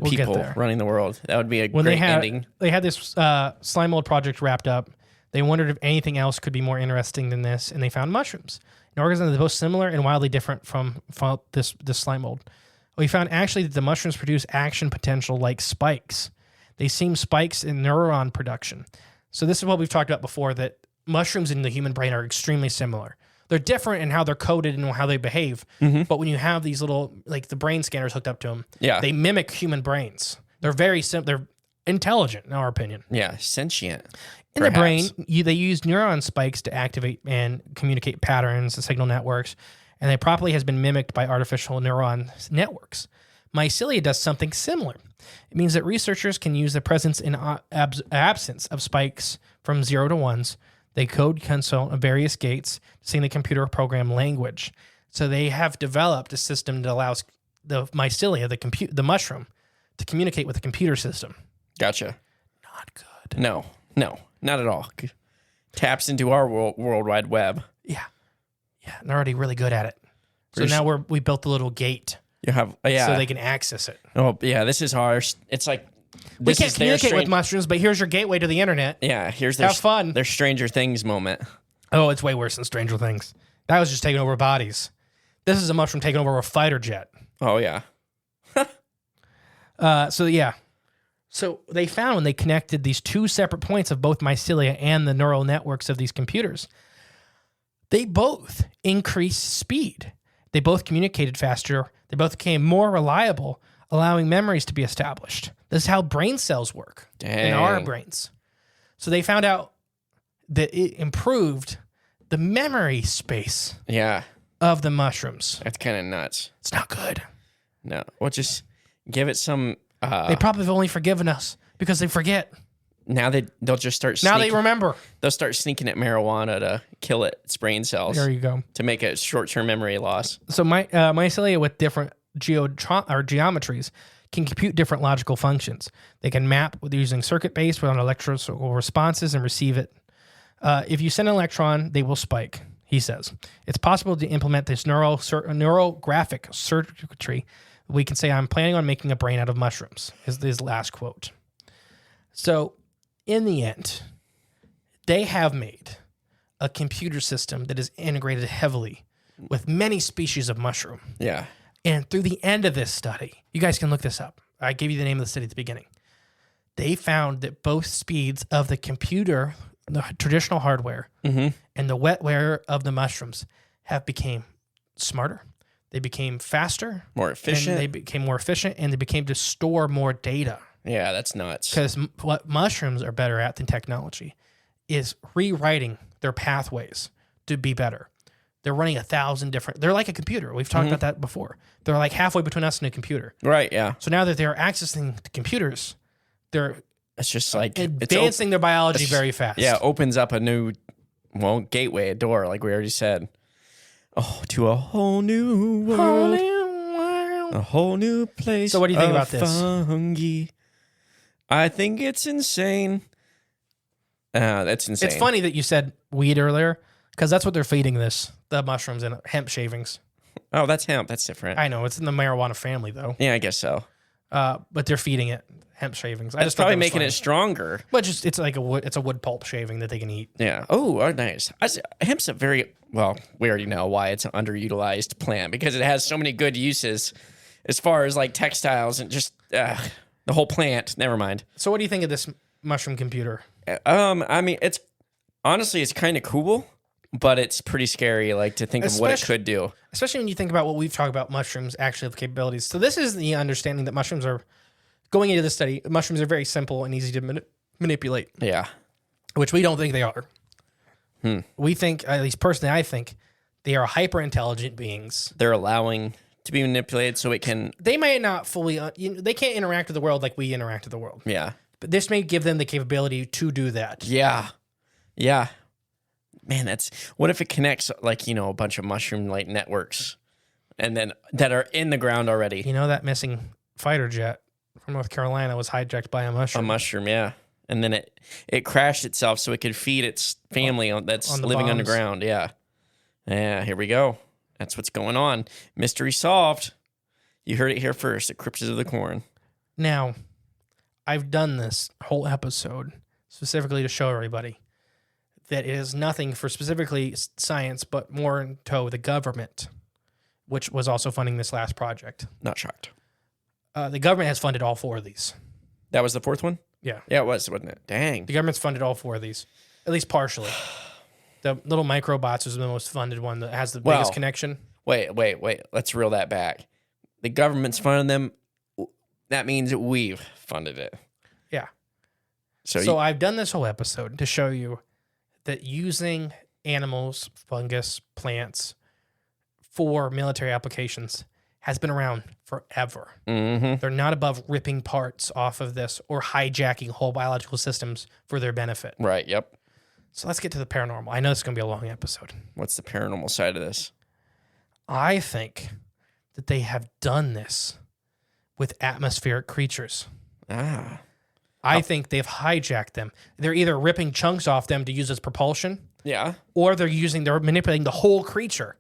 We'll get people there. running the world. That would be a When great ending. they had this slime mold project wrapped up, they wondered if anything else could be more interesting than this, and they found mushrooms, an organism that's both similar and wildly different from this slime mold. We found actually that the mushrooms produce action potential like spikes. They seem spikes in neuron production. So this is what we've talked about before, that mushrooms in the human brain are extremely similar. They're different in how they're coded and how they behave. But when you have these little, like the brain scanners hooked up to them, they mimic human brains. They're very they're intelligent in our opinion. Yeah, sentient. In the brain, they use neuron spikes to activate and communicate patterns and signal networks, and they properly has been mimicked by artificial neuron networks. Mycelia does something similar. It means that researchers can use the presence and absence of spikes from 0 to 1s. They code console of various gates, seeing the computer program language. So they have developed a system that allows the mycelia, the mushroom, to communicate with the computer system. Gotcha. Not good. No, not at all. Taps into our World Wide Web. Yeah, and they're already really good at it. So now we built a little gate. You have so they can access it. Oh yeah, this is ours. It's like we can't communicate with mushrooms, but here's your gateway to the internet. Yeah, here's have fun. Their Stranger Things moment. Oh, it's way worse than Stranger Things. That was just taking over bodies. This is a mushroom taking over a fighter jet. Oh yeah. So they found when they connected these two separate points of both mycelia and the neural networks of these computers, they both increased speed. They both communicated faster. They both became more reliable, allowing memories to be established. This is how brain cells work in our brains. So they found out that it improved the memory space of the mushrooms. That's kind of nuts. It's not good. No. Well, just give it some... they probably have only forgiven us because they forget. Now they'll just start Now they remember. They'll start sneaking at marijuana to kill its brain cells. There you go. To make a short-term memory loss. So mycelia with different geometries can compute different logical functions. They can map with using circuit-based with electrical responses and receive it. If you send an electron, they will spike, he says. It's possible to implement this neurographic circuitry. We can say, I'm planning on making a brain out of mushrooms, is his last quote. So, in the end, they have made a computer system that is integrated heavily with many species of mushroom. Yeah. And through the end of this study, you guys can look this up. I gave you the name of the study at the beginning. They found that both speeds of the computer, the traditional hardware, and the wetware of the mushrooms have become smarter. They became faster. More efficient. And they became more efficient, and they became to store more data. Yeah, that's nuts. Because what mushrooms are better at than technology is rewriting their pathways to be better. They're running 1,000 different... They're like a computer. We've talked about that before. They're like halfway between us and a computer. Right, yeah. So now that they're accessing the computers, they're it's just like... advancing their biology very fast. Yeah, opens up a new Well, gateway, a door, like we already said. Oh, to a whole new world. A whole new place. So what do you think about this? Fungi. I think it's insane. That's insane. It's funny that you said weed earlier, because that's what they're feeding the mushrooms and hemp shavings. Oh, that's hemp. That's different. I know, it's in the marijuana family, though. Yeah, I guess so. But they're feeding it hemp shavings. That's probably making it stronger. But just it's like it's a wood pulp shaving that they can eat. Yeah. Oh, nice. Hemp's a very, well, we already know why it's an underutilized plant, because it has so many good uses as far as like textiles and just the whole plant. Never mind. So what do you think of this mushroom computer? I mean, it's honestly, it's kind of cool, but it's pretty scary, like to think of what it could do. Especially when you think about what we've talked about mushrooms actually have capabilities. So this is the understanding that mushrooms are, going into the study, mushrooms are very simple and easy to manipulate. Yeah. Which we don't think they are. We think, at least personally, I think they are hyper intelligent beings. They're allowing to be manipulated so it can. They may not fully, they can't interact with the world like we interact with the world. Yeah. But this may give them the capability to do that. Yeah. Yeah. Man, what if it connects like, a bunch of mushroom like networks and then that are in the ground already? You know, that missing fighter jet from North Carolina was hijacked by a mushroom. A mushroom, yeah. And then it crashed itself so it could feed its family that's on the living bombs. underground. Yeah. Yeah, here we go. That's what's going on. Mystery solved. You heard it here first at Cryptids of the Corn. Now, I've done this whole episode specifically to show everybody that it is nothing for specifically science, but more in tow the government, which was also funding this last project. Not shocked. The government has funded all 4 of these. That was the 4th one? Yeah. Yeah, it was, wasn't it? Dang. The government's funded all 4 of these, at least partially. The little microbots is the most funded one that has the biggest connection. Wait. Let's reel that back. The government's funding them. That means we've funded it. Yeah. So I've done this whole episode to show you that using animals, fungus, plants for military applications has been around forever. Mm-hmm. They're not above ripping parts off of this or hijacking whole biological systems for their benefit. Right, yep. So let's get to the paranormal. I know it's going to be a long episode. What's the paranormal side of this? I think that they have done this with atmospheric creatures. I think they've hijacked them. They're either ripping chunks off them to use as propulsion, Yeah. or they're manipulating the whole creature.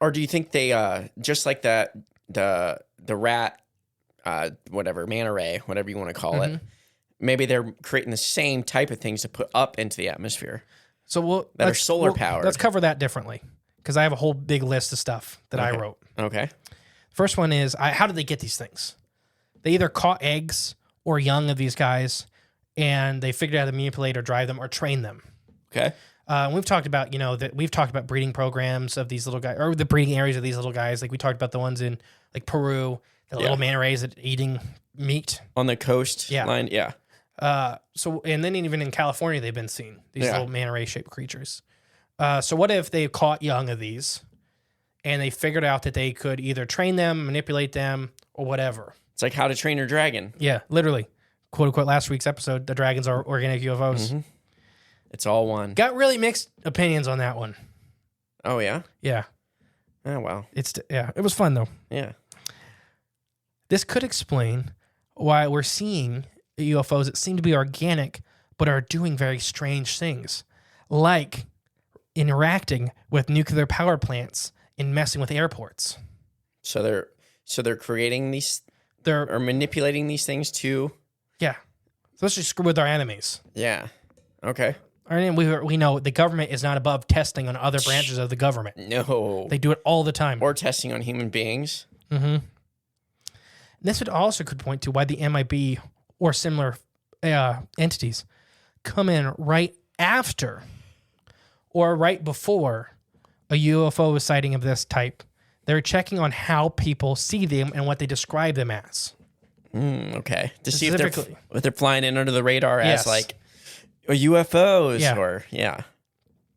Or do you think they just like the rat, whatever, manta ray, whatever you want to call it, maybe they're creating the same type of things to put up into the atmosphere So that are solar powered. Let's cover that differently, because I have a whole big list of stuff that I wrote. Okay. First one is, how did they get these things? They either caught eggs or young of these guys, and they figured out how to manipulate or drive them or train them. Okay. We've talked about, we've talked about breeding programs of these little guys, or the breeding areas of these little guys. Like we talked about the ones in like Peru, the little manta rays that eating meat On the coast line. Yeah. And then even in California, they've been seen, these little manta ray shaped creatures. So what if they caught young of these and they figured out that they could either train them, manipulate them, or whatever? It's like How to Train Your Dragon. Yeah, literally. Quote unquote, last week's episode, the dragons are organic UFOs. Mm-hmm. It's all one. Got really mixed opinions on that one. Oh, yeah? Yeah. Oh, wow. It was fun though. Yeah. This could explain why we're seeing UFOs that seem to be organic, but are doing very strange things, like interacting with nuclear power plants and messing with airports. So they're creating these, or manipulating these things too. Yeah. So let's just screw with our enemies. Yeah. Okay. And we know the government is not above testing on other branches of the government. No. They do it all the time. Or testing on human beings. Mm-hmm. This could point to why the MIB or similar entities come in right after or right before a UFO sighting of this type. They're checking on how people see them and what they describe them as. Okay. To see if they're flying in under the radar as like UFOs or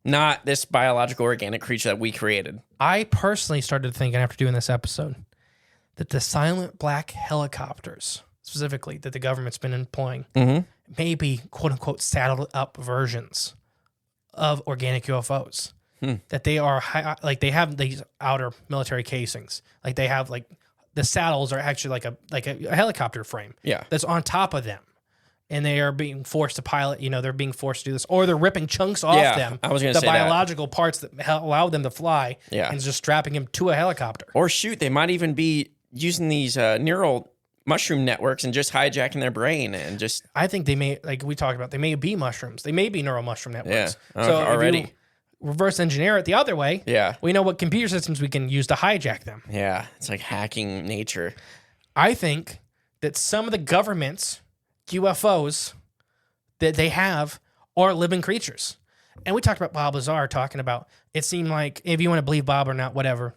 not this biological organic creature that we created. I personally started thinking after doing this episode that the silent black helicopters, specifically that the government's been employing, may be quote unquote saddled up versions of organic UFOs. That they are like they have these outer military casings. Like they have like the saddles are actually like a helicopter frame. Yeah. That's on top of them. And they are being forced to pilot, they're being forced to do this, or they're ripping chunks off them. I was going the to say biological parts that allow them to fly, Yeah. and just strapping them to a helicopter. Or shoot, they might even be using these neural mushroom networks and just hijacking their brain and just. I think they may, like we talked about, they may be mushrooms. They may be neural mushroom networks. Yeah, So already. if you reverse engineer it the other way, Yeah. we know what computer systems we can use to hijack them. Yeah, it's like hacking nature. I think that some of the government's UFOs that they have are living creatures. And we talked about Bob Lazar talking about, it seemed like, if you want to believe Bob or not, whatever.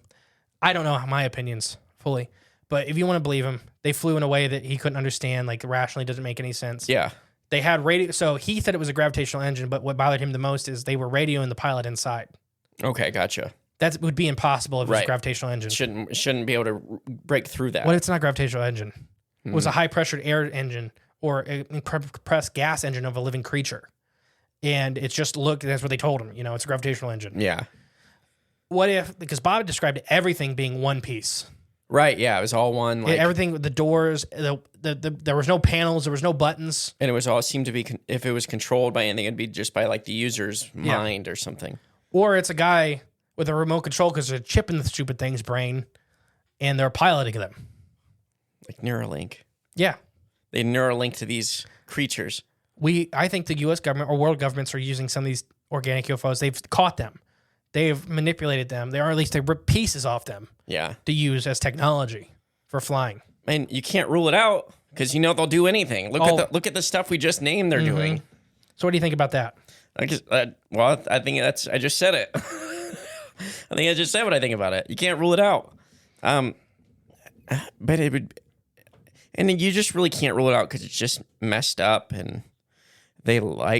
I don't know my opinions fully, but if you want to believe him, they flew in a way that he couldn't understand, like rationally doesn't make any sense. Yeah. They had radio, so he said it was a gravitational engine, but what bothered him the most is they were radioing the pilot inside. Okay, gotcha. That would be impossible if it was a Right. gravitational engine. Shouldn't be able to break through that. What if it's not a gravitational engine? It was a high pressured air engine or a compressed gas engine of a living creature. And it's just that's what they told him, it's a gravitational engine. Yeah. What if, because Bob described everything being one piece. Right. Yeah. It was all one. Like, Everything, the doors, there was no panels, there was no buttons. and it was all seemed to be if it was controlled by anything, it'd be just by like the user's mind or something. Or it's a guy with a remote control because there's a chip in the stupid thing's brain and they're piloting them. Like Neuralink. Yeah. They Neuralink to these creatures. I think the U.S. government or world governments are using some of these organic UFOs. They've caught them. They've manipulated them. Or at least they rip pieces off them Yeah. to use as technology for flying. And you can't rule it out because they'll do anything. Look at the stuff we just named they're doing. So what do you think about that? I think I just said it. I think I just said what I think about it. You can't rule it out. But it would, and then you just really can't rule it out because it's just messed up, and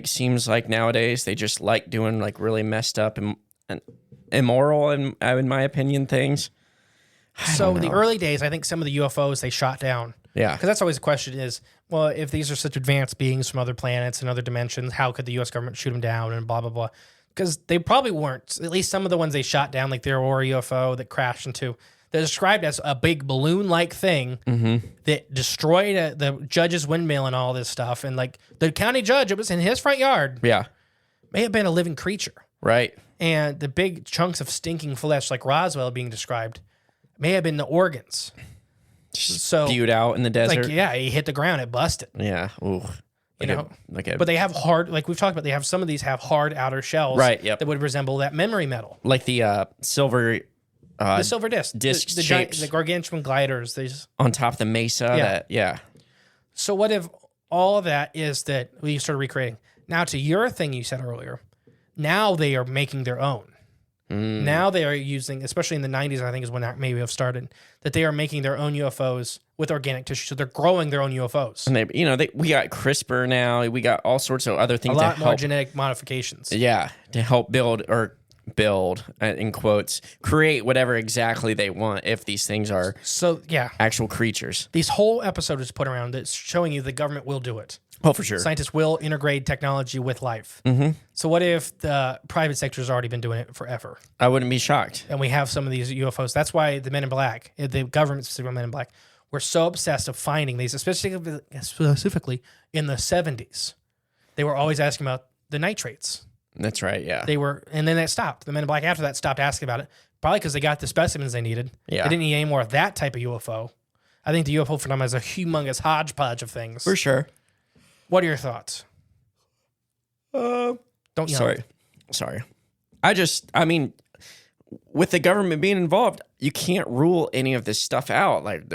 seems like nowadays they just like doing like really messed up and immoral in my opinion things. So in the early days, I think some of the UFOs they shot down. Yeah. Because that's always the question is, well, if these are such advanced beings from other planets and other dimensions, how could the U.S. government shoot them down and blah, blah, blah? Because they probably weren't. At least some of the ones they shot down, like the Aurora UFO that crashed into, they're described as a big balloon-like thing that destroyed the judge's windmill and all this stuff. And like the county judge, it was in his front yard, Yeah. may have been a living creature. Right. And the big chunks of stinking flesh, like Roswell being described, may have been the organs. So Spewed out in the desert. like, yeah, he hit the ground, it busted. Yeah. Ooh. But they have hard, like we've talked about, they have some of these have hard outer shells, Right, yep. that would resemble that memory metal. like the silver The silver disc, disc the giant, shapes. the gargantuan gliders. These. on top of the mesa. Yeah. So what if all of that is that we started recreating? Now to your thing you said earlier, now they are making their own. Now they are using, especially in the 90s, I think is when that maybe have started, that they are making their own UFOs with organic tissue. So they're growing their own UFOs. And we got CRISPR now. We got all sorts of other things A lot to more help. genetic modifications. Yeah, to help build in quotes, create whatever exactly they want if these things are So yeah, actual creatures. this whole episode is put around that's showing you the government will do it. Oh, for sure. Scientists will integrate technology with life. So what if the private sector has already been doing it forever? I wouldn't be shocked. And we have some of these UFOs. That's why the Men in Black, the government, specifically Men in Black, were so obsessed of finding these, specifically in the 70s. They were always asking about the nitrates. That's right, yeah. They were, and then that stopped. The Men in Black after that stopped asking about it, probably because they got the specimens they needed. Yeah. They didn't need any more of that type of UFO. I think the UFO phenomenon is a humongous hodgepodge of things. For sure. What are your thoughts? Don't yell. Sorry. I mean, with the government being involved, you can't rule any of this stuff out. Like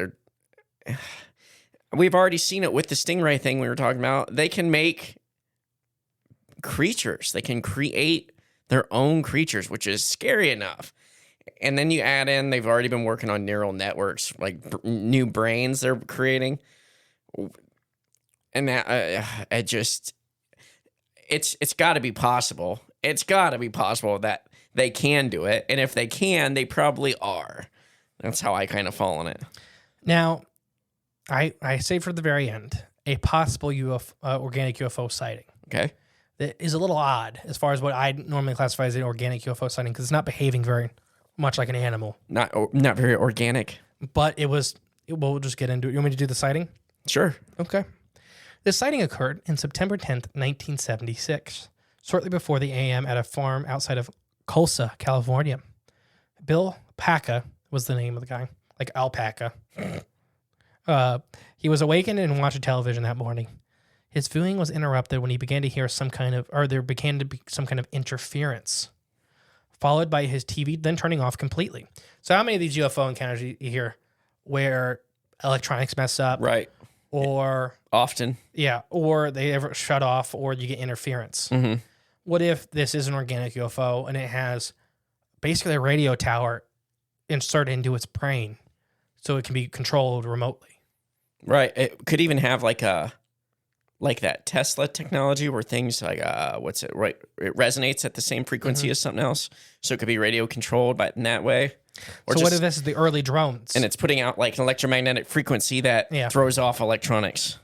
we've already seen it with the stingray thing we were talking about. They can make creatures. They can create their own creatures, which is scary enough. And then you add in, they've already been working on neural networks, like new brains they're creating. And that it's got to be possible. It's got to be possible that they can do it. And if they can, they probably are. That's how I kind of fall on it. Now, I say for the very end, a possible organic UFO sighting. Okay. that is a little odd as far as what I normally classify as an organic UFO sighting because it's not behaving very much like an animal. Not very organic. But we'll just get into it. You want me to do the sighting? Sure. Okay. The sighting occurred in September 10th, 1976, shortly before the AM at a farm outside of Tulsa, California. Bill Paca was the name of the guy, like alpaca. He was awakened and watching television that morning. His viewing was interrupted when he began to hear there began to be some kind of interference, followed by his TV then turning off completely. So how many of these UFO encounters you hear where electronics mess up? Right. Or often. Yeah, or they ever shut off or you get interference. Mm-hmm. What if this is an organic UFO and it has basically a radio tower inserted into its brain so it can be controlled remotely? Right. It could even have like that Tesla technology where things like right? It resonates at the same frequency as something else, so it could be radio controlled in that way. Or so what if this is the early drones? And it's putting out like an electromagnetic frequency that throws off electronics.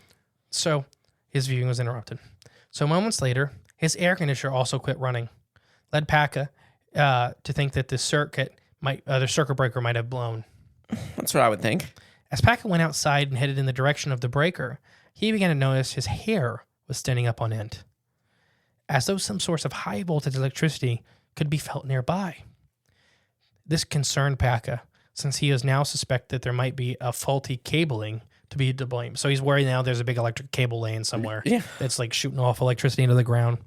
So his viewing was interrupted. So moments later, his air conditioner also quit running, led Paca to think that the circuit breaker might have blown. That's what I would think. As Paca went outside and headed in the direction of the breaker, he began to notice his hair was standing up on end, as though some source of high voltage electricity could be felt nearby. This concerned Paca, since he is now suspect that there might be a faulty cabling to blame. So he's worried now there's a big electric cable laying somewhere that's like shooting off electricity into the ground.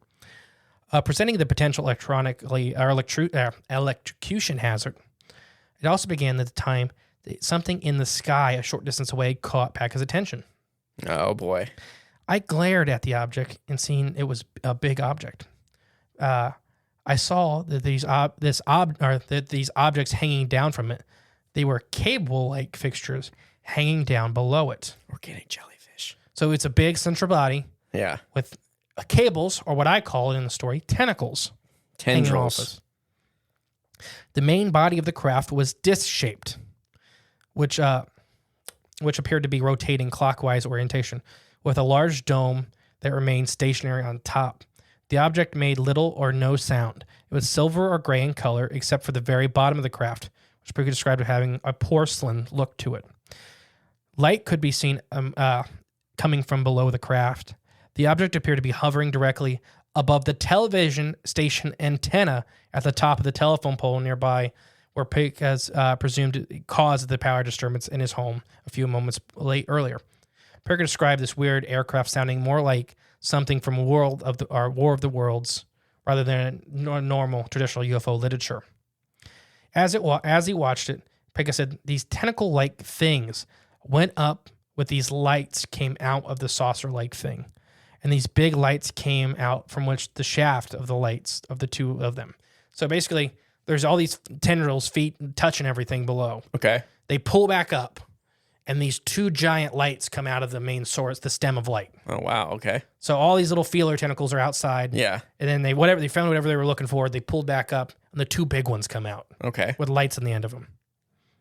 Presenting the potential electrocution hazard. It also began at the time that something in the sky a short distance away caught Paca's attention. Oh, boy. I glared at the object and seen it was a big object. I saw that these objects hanging down from it, they were cable-like fixtures hanging down below it. Organic jellyfish. So it's a big central body with cables, or what I call it in the story, tentacles. Tendrils. The main body of the craft was disc-shaped, which appeared to be rotating clockwise orientation, with a large dome that remained stationary on top. The object made little or no sound. It was silver or gray in color, except for the very bottom of the craft, which could be described as having a porcelain look to it. Light could be seen coming from below the craft. The object appeared to be hovering directly above the television station antenna at the top of the telephone pole nearby, where Pake has presumed caused the power disturbance in his home a few moments earlier. Parker described this weird aircraft sounding more like something from War of the Worlds rather than normal traditional UFO literature. As he watched it, Peka said these tentacle-like things went up with these lights came out of the saucer-like thing. And these big lights came out from which the shaft of the lights of the two of them. So basically, there's all these tendrils, feet touching everything below. Okay. They pull back up, and these two giant lights come out of the main source, the stem of light. Oh, wow. Okay. So all these little feeler tentacles are outside. Yeah. And then they found whatever they were looking for. They pulled back up, and the two big ones come out. Okay. With lights on the end of them.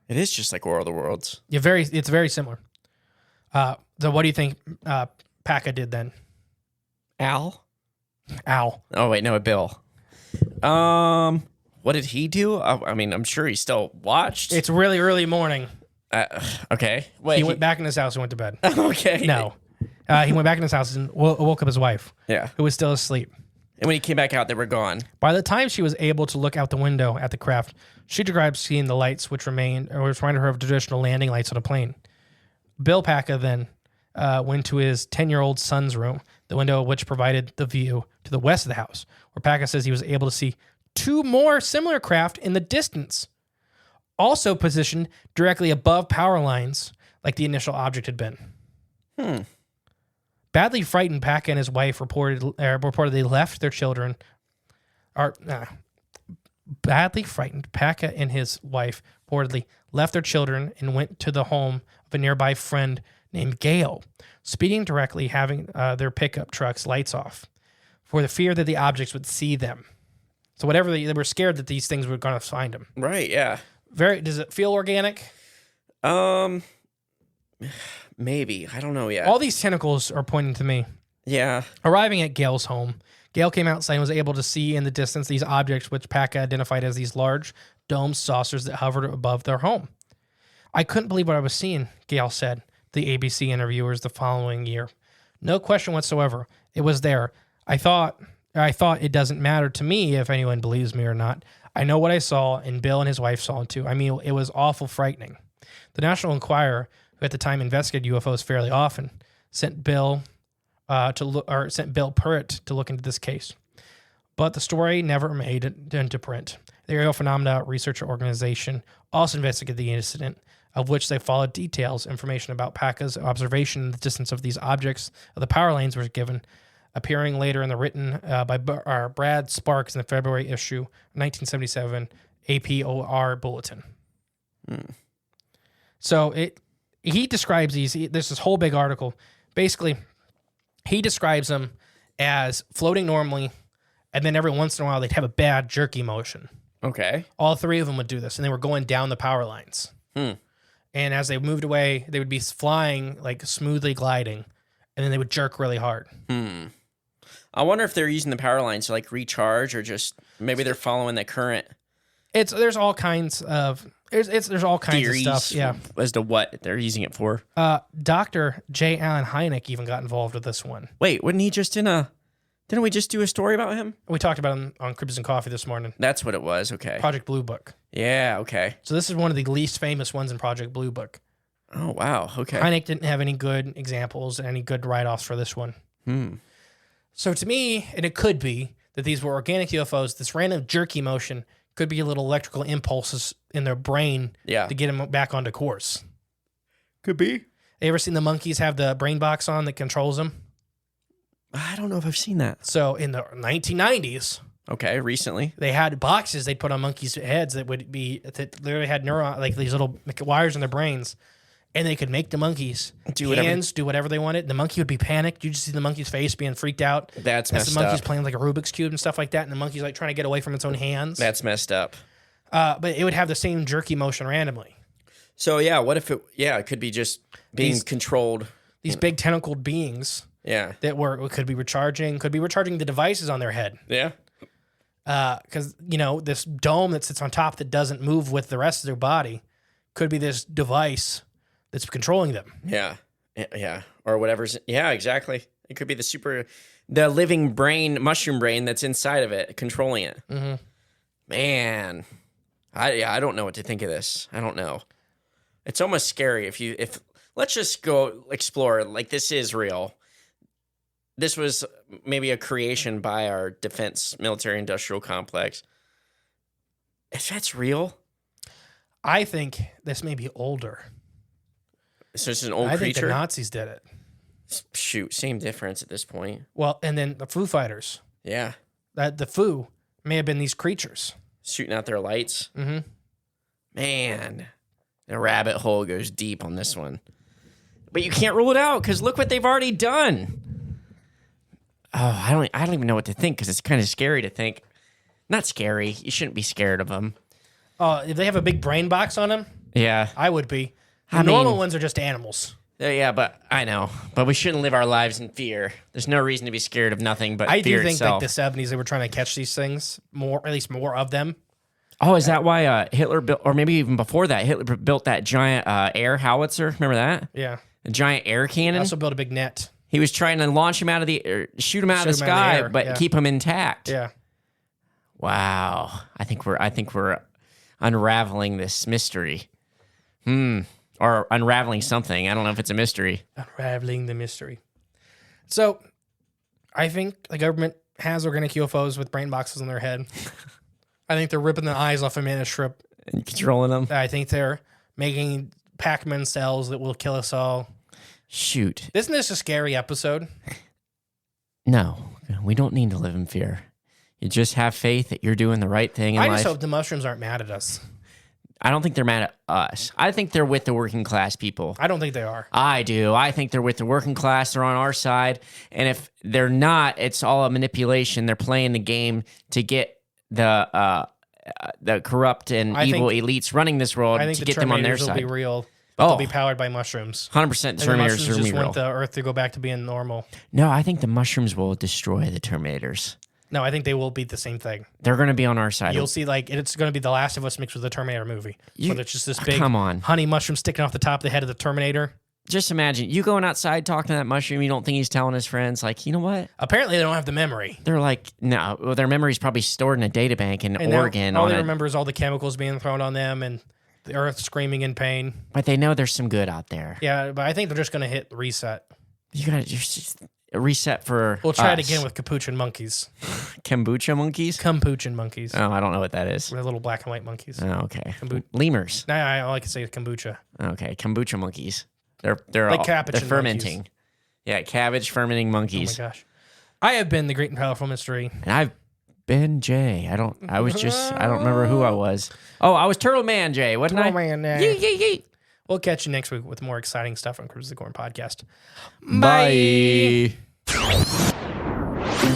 It is just like War of the Worlds. Yeah, it's very similar. So what do you think Paca did then? Al? Oh, wait, no, Bill. What did he do? I mean, I'm sure he still watched. It's really early morning. Okay. Wait, he went back in his house and went to bed. Okay. No. He went back in his house and woke up his wife. Yeah. Who was still asleep. And when he came back out, they were gone. By the time she was able to look out the window at the craft, she described seeing the lights which reminded her of traditional landing lights on a plane. Bill Paca then went to his 10-year-old son's room, the window of which provided the view to the west of the house, where Paca says he was able to see two more similar craft in the distance, also positioned directly above power lines like the initial object had been. Badly frightened, Paca and his wife reportedly left their children. Badly frightened, Paca and his wife reportedly left their children and went to the home of a nearby friend named Gail, speeding directly, having their pickup truck's lights off, for the fear that the objects would see them. So whatever they were scared that these things were going to find them. Right. Yeah. Does it feel organic? Maybe. I don't know yet. All these tentacles are pointing to me. Yeah. Arriving at Gail's home, Gail came outside and was able to see in the distance these objects, which Paca identified as these large domed saucers that hovered above their home. I couldn't believe what I was seeing, Gail said to the ABC interviewers the following year. No question whatsoever. It was there. I thought it doesn't matter to me if anyone believes me or not. I know what I saw, and Bill and his wife saw it too. I mean, it was awful frightening. The National Enquirer, who at the time investigated UFOs fairly often, sent Bill Pruitt to look into this case. But the story never made it into print. The Aerial Phenomena Research Organization also investigated the incident, of which they followed details. Information about Paca's observation in the distance of these objects of the power lanes was given, appearing later in the written by Brad Sparks in the February issue 1977 APOR Bulletin. So he describes these. There's this whole big article. Basically, he describes them as floating normally, and then every once in a while they'd have a bad jerky motion. Okay. All three of them would do this, and they were going down the power lines. And as they moved away, they would be flying, like smoothly gliding, and then they would jerk really hard. I wonder if they're using the power lines to like recharge, or just maybe they're following the current. There's all kinds of Theories of stuff. Yeah, as to what they're using it for. Dr. J. Allen Hynek even got involved with this one. Wait, wasn't he just didn't we just do a story about him? We talked about him on Cryptids and Coffee this morning. That's what it was. Okay. Project Blue Book. Yeah. Okay. So this is one of the least famous ones in Project Blue Book. Oh wow. Okay. Hynek didn't have any good examples, any good write-offs for this one. So to me, and it could be that these were organic UFOs. This random jerky motion could be little electrical impulses in their brain to get them back onto course. Could be. You ever seen the monkeys have the brain box on that controls them? I don't know if I've seen that. So in the 1990s, Okay, recently. they had boxes they put on monkeys' heads that literally had like these little wires in their brains, and they could make the monkeys do whatever they wanted. The monkey would be panicked. You just see the monkey's face being freaked out. That's messed the monkey's up. playing like a Rubik's Cube and stuff like that, and the monkey's like trying to get away from its own hands. That's messed up. But it would have the same jerky motion randomly. So yeah, what if it could be just being controlled. These big tentacled beings Yeah. that could be recharging the devices on their head. Yeah. Because, this dome that sits on top that doesn't move with the rest of their body could be this device that's controlling them. Yeah. Yeah. Or whatever's. Yeah, exactly. It could be the living brain, mushroom brain that's inside of it, controlling it. Mm-hmm. Man. I don't know what to think of this. I don't know. It's almost scary if let's just go explore. Like, this is real. This was maybe a creation by our defense military industrial complex. If that's real, I think this may be older. so it's an old I creature. think the Nazis did it. Shoot, same difference at this point. Well, and then the Foo Fighters. Yeah, The Foo may have been these creatures. shooting out their lights. Mm-hmm. Man, the rabbit hole goes deep on this one. But you can't rule it out because look what they've already done. Oh, I don't even know what to think because it's kind of scary to think. Not scary. You shouldn't be scared of them. If they have a big brain box on them, Yeah. I would be. The I normal mean- ones are just animals. Yeah, but I know. But we shouldn't live our lives in fear. There's no reason to be scared of nothing but I fear do think itself. like the 70s they were trying to catch these things more, at least more of them. Oh, is that why Hitler built, or maybe even before that, Hitler built that giant air howitzer? Remember that? Yeah. A giant air I cannon? also built a big net. He was trying to launch him out of the, shoot him out of the Shoot him out of sky, the air, but yeah. keep him intact. Yeah. Wow. I think we're unraveling this mystery. Or unraveling something. I don't know if it's a mystery. Unraveling the mystery. So, I think the government has organic UFOs with brain boxes on their head. I think they're ripping the eyes off a mantis shrimp. And controlling them. I think they're making Pacman cells that will kill us all. Shoot. Isn't this a scary episode? No, we don't need to live in fear. You just have faith that you're doing the right thing in I life. just hope the mushrooms aren't mad at us. I don't think they're mad at us. I think they're with the working class people. I don't think they are. I do. I think they're with the working class. They're on our side. And if they're not, it's all a manipulation. They're playing the game to get the corrupt and evil elites running this world I think to the get them on their Terminators will side. be real. But they'll be powered by mushrooms. 100% the And the Terminators mushrooms are just real. want the Earth to go back to being normal. No, I think the mushrooms will destroy the Terminators. No, I think they will be the same thing. They're going to be on our side. You'll see, like, it's going to be The Last of Us mixed with the Terminator movie. Where it's just this big come on. honey mushroom sticking off the top of the head of the Terminator. Just imagine you going outside talking to that mushroom. You don't think he's telling his friends, like, you know what? Apparently, they don't have the memory. They're like, no. Well, their memory's probably stored in a data bank in Oregon. All they remember is all the chemicals being thrown on them and the earth screaming in pain. But they know there's some good out there. Yeah, but I think they're just going to hit reset. You got to reset for. We'll try us. it again with capuchin monkeys. Kombucha monkeys? Capuchin monkeys. Oh, I don't know what that is. They're little black and white monkeys. Oh, okay. Lemurs. Nah, all I can say is kombucha. Okay, kombucha monkeys. They're Like all, cabbage they're and fermenting. monkeys. Yeah, cabbage fermenting Oh monkeys. my gosh. I have been the great and powerful mystery. And I've been Jay. I don't remember who I was. Oh, I was Turtle Man Jay, wasn't I? Man, Yee. We'll catch you next week with more exciting stuff on Cryptids of the Corn podcast. Bye.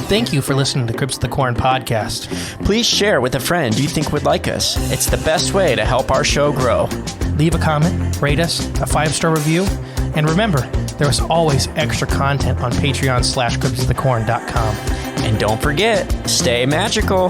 Thank you for listening to Cryptids of the Corn podcast. Please share with a friend you think would like us. It's the best way to help our show grow. Leave a comment, rate us, a 5-star review, and remember, there is always extra content on Patreon/CryptidsoftheCorn.com. And don't forget, stay magical.